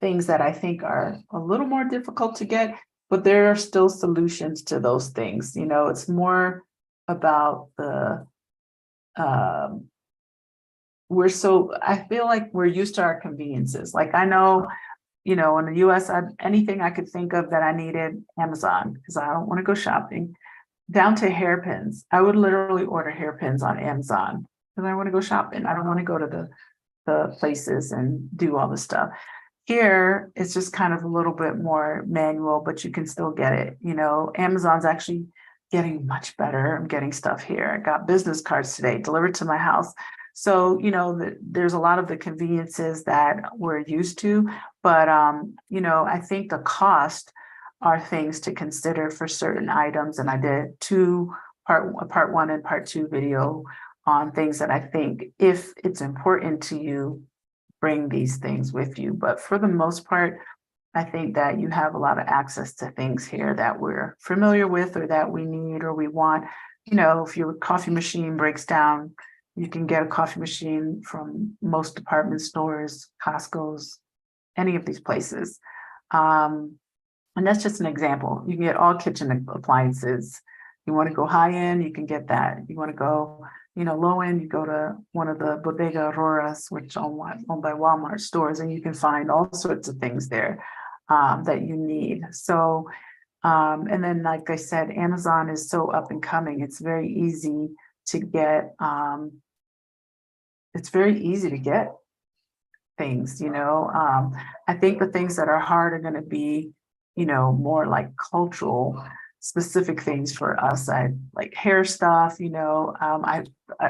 things that I think are a little more difficult to get, but there are still solutions to those things. It's more about I feel like we're used to our conveniences. Like I know, in the US, anything I could think of that I needed, Amazon, because I don't want to go shopping, down to hairpins. I would literally order hairpins on Amazon because I want to go shopping. I don't want to go to the places and do all the stuff. Here, it's just kind of a little bit more manual, but you can still get it. Amazon's actually getting much better. I'm getting stuff here. I got business cards today delivered to my house. So, there's a lot of the conveniences that we're used to, but, I think the cost are things to consider for certain items. And I did part one and part two video on things that I think, if it's important to you, bring these things with you. But for the most part, I think that you have a lot of access to things here that we're familiar with or that we need or we want. If your coffee machine breaks down, you can get a coffee machine from most department stores, Costco's, any of these places. And that's just an example. You can get all kitchen appliances. You want to go high end, you can get that. You want to go, low end, you go to one of the Bodega Auroras, which owned by Walmart stores, and you can find all sorts of things there that you need. So, and then, like I said, Amazon is so up and coming. It's very easy to get. It's very easy to get things. I think the things that are hard are going to be, more like cultural specific things for us. I like hair stuff, a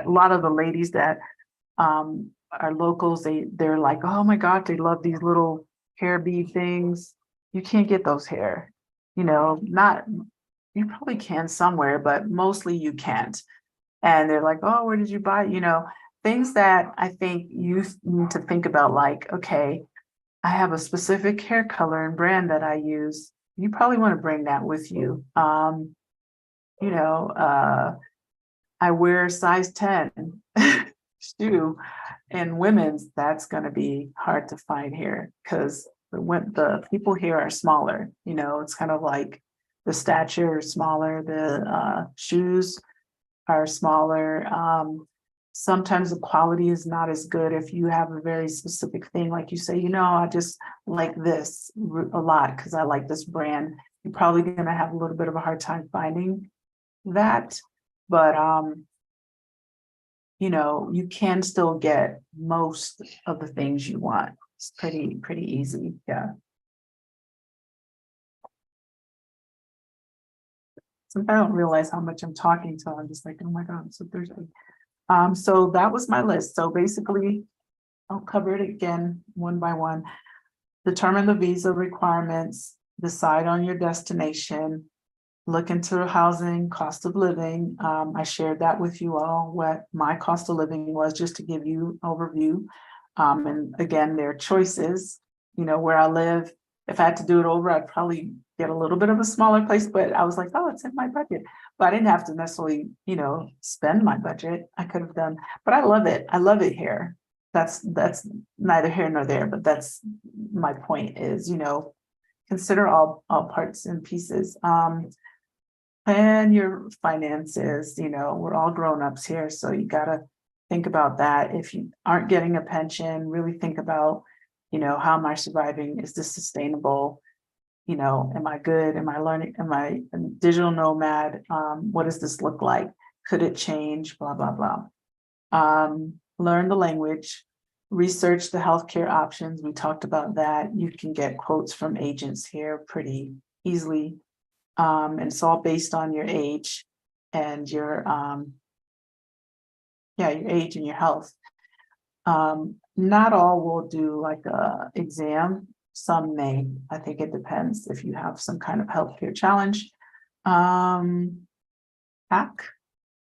lot of the ladies that are locals, they're like, oh my God, they love these little hair bead things. You can't get those here, not, you probably can somewhere, but mostly you can't. And they're like, oh, where did you buy? Things that I think you need to think about, like, okay, I have a specific hair color and brand that I use. You probably want to bring that with you. I wear size 10 shoe, and women's, that's going to be hard to find here because the people here are smaller. It's kind of like the stature is smaller, the shoes are smaller. Sometimes the quality is not as good if you have a very specific thing, like you say, I just like this a lot because I like this brand. You're probably going to have a little bit of a hard time finding that, but you can still get most of the things you want. It's pretty easy. Yeah. Sometimes I don't realize how much I'm talking, so I'm just like, oh my God, I'm so thirsty. So that was my list. So basically, I'll cover it again one by one. Determine the visa requirements, decide on your destination, look into housing, cost of living. I shared that with you all, what my cost of living was, just to give you an overview. And again, there are choices, where I live. If I had to do it over, I'd probably get a little bit of a smaller place, but I was like, oh, it's in my budget. But I didn't have to necessarily, spend my budget. I could have done, but I love it. I love it here. That's neither here nor there, but that's my point is, consider all parts and pieces. Plan your finances, we're all grown-ups here, so you gotta think about that. If you aren't getting a pension, really think about, how am I surviving? Is this sustainable? Am I good? Am I learning? Am I a digital nomad? What does this look like? Could it change? Blah, blah, blah. Learn the language, research the healthcare options. We talked about that. You can get quotes from agents here pretty easily. And it's all based on your age and your age and your health. Not all will do like a exam. Some may. I think it depends if you have some kind of healthcare challenge. Pack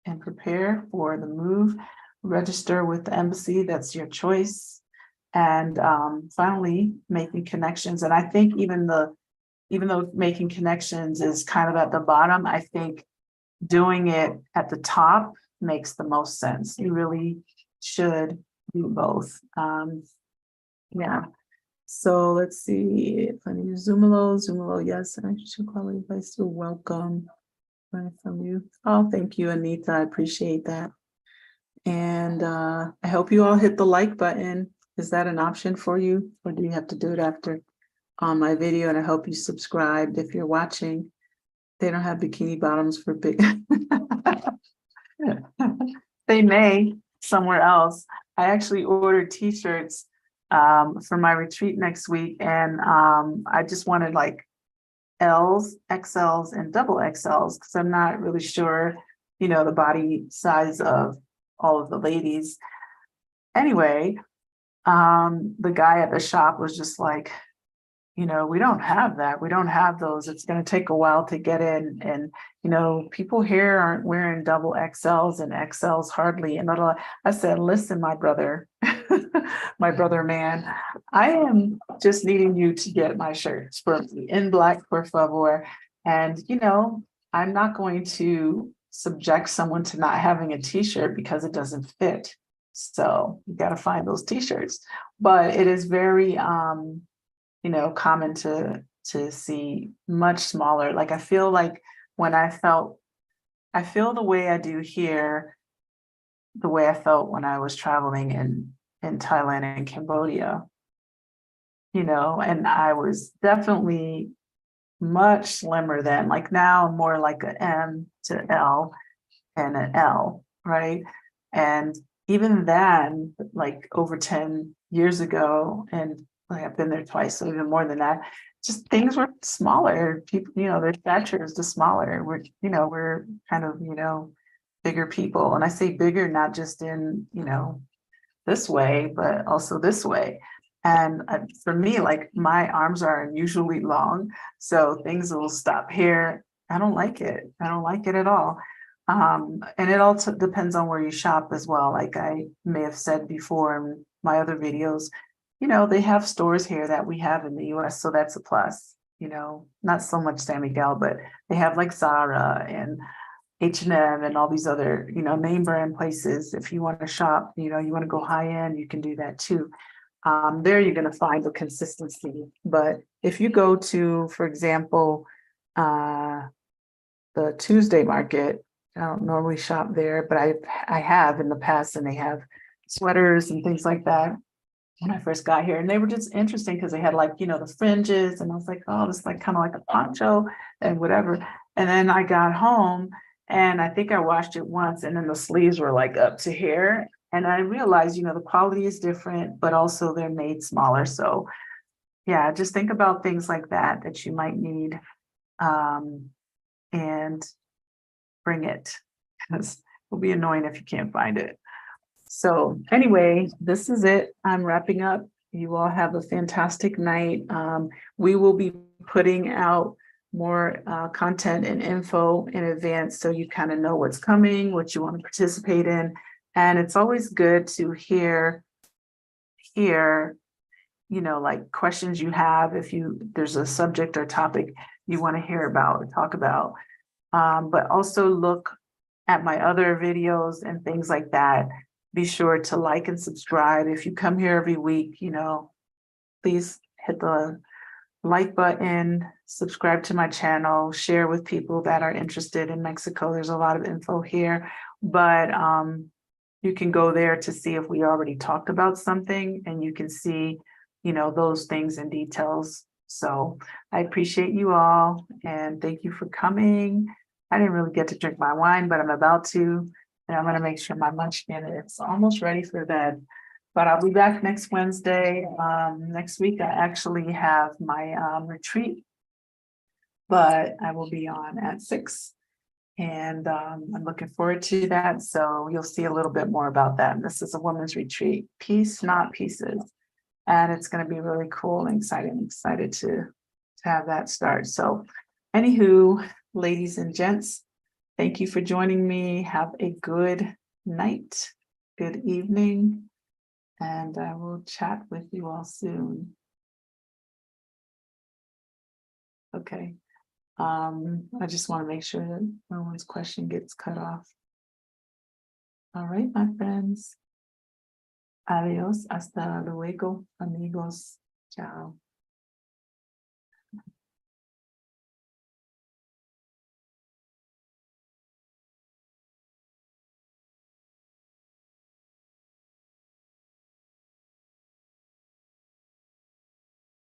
and prepare for the move. Register with the embassy. That's your choice. And finally, making connections. And I think even though making connections is kind of at the bottom, I think doing it at the top makes the most sense. You really should do both. Yeah. So let's see if I need Zoomalo, yes, and I should quality advice to welcome from you. Oh, thank you, Anita. I appreciate that. And I hope you all hit the like button. Is that an option for you, or do you have to do it after on my video? And I hope you subscribed if you're watching. They don't have bikini bottoms for big. They may somewhere else. I actually ordered t-shirts for my retreat next week, and I just wanted like L's, XLs, and double XLs, because I'm not really sure, the body size of all of the ladies. Anyway, the guy at the shop was just like, we don't have that. We don't have those. It's going to take a while to get in. And, people here aren't wearing double XLs and XLs hardly. And I said, listen, my brother, my brother, man, I am just needing you to get my shirts for me in black, por favor. And, I'm not going to subject someone to not having a t-shirt because it doesn't fit. So you got to find those t-shirts. But it is very, common to see much smaller. Like I feel like I feel the way I do here, the way I felt when I was traveling in Thailand and Cambodia, and I was definitely much slimmer then. Like now I'm more like a M to L and an L, right? And even then, like over 10 years ago, and like I've been there twice, so even more than that, just things were smaller. People, their stature is just smaller. We're kind of, bigger people. And I say bigger, not just in, this way, but also this way. And for me, like my arms are unusually long, so things will stop here. I don't like it. I don't like it at all. And it also depends on where you shop as well. Like I may have said before in my other videos, they have stores here that we have in the US, so that's a plus. Not so much San Miguel, but they have like Zara and H&M and all these other, name brand places. If you want to shop, you want to go high end, you can do that too. There you're going to find the consistency. But if you go to, for example, the Tuesday market, I don't normally shop there, but I have in the past, and they have sweaters and things like that when I first got here. And they were just interesting because they had like, the fringes, and I was like, oh, this is like kind of like a poncho and whatever. And then I got home and I think I washed it once, and then the sleeves were like up to here. And I realized, the quality is different, but also they're made smaller. So yeah, just think about things like that you might need, and bring it, because it'll be annoying if you can't find it. So anyway, this is it. I'm wrapping up. You all have a fantastic night. We will be putting out more content and info in advance, so you kind of know what's coming, what you want to participate in. And it's always good to hear, like questions you have, if there's a subject or topic you want to hear about or talk about. But also look at my other videos and things like that. Be sure to like and subscribe. If you come here every week, please hit the like button, subscribe to my channel, share with people that are interested in Mexico. There's a lot of info here, but you can go there to see if we already talked about something, and you can see, those things and details. So I appreciate you all, and thank you for coming. I didn't really get to drink my wine, but I'm about to, and I'm going to make sure my munchkin is almost ready for bed. But I'll be back next Wednesday. Next week, I actually have my retreat, but I will be on at 6. And I'm looking forward to that. So you'll see a little bit more about that. And this is a women's retreat, Peace, Not Pieces. And it's going to be really cool and exciting. Excited to have that start. So anywho, ladies and gents, thank you for joining me. Have a good night, good evening, and I will chat with you all soon. Okay. I just want to make sure that no one's question gets cut off. All right, my friends. Adios. Hasta luego, amigos. Ciao.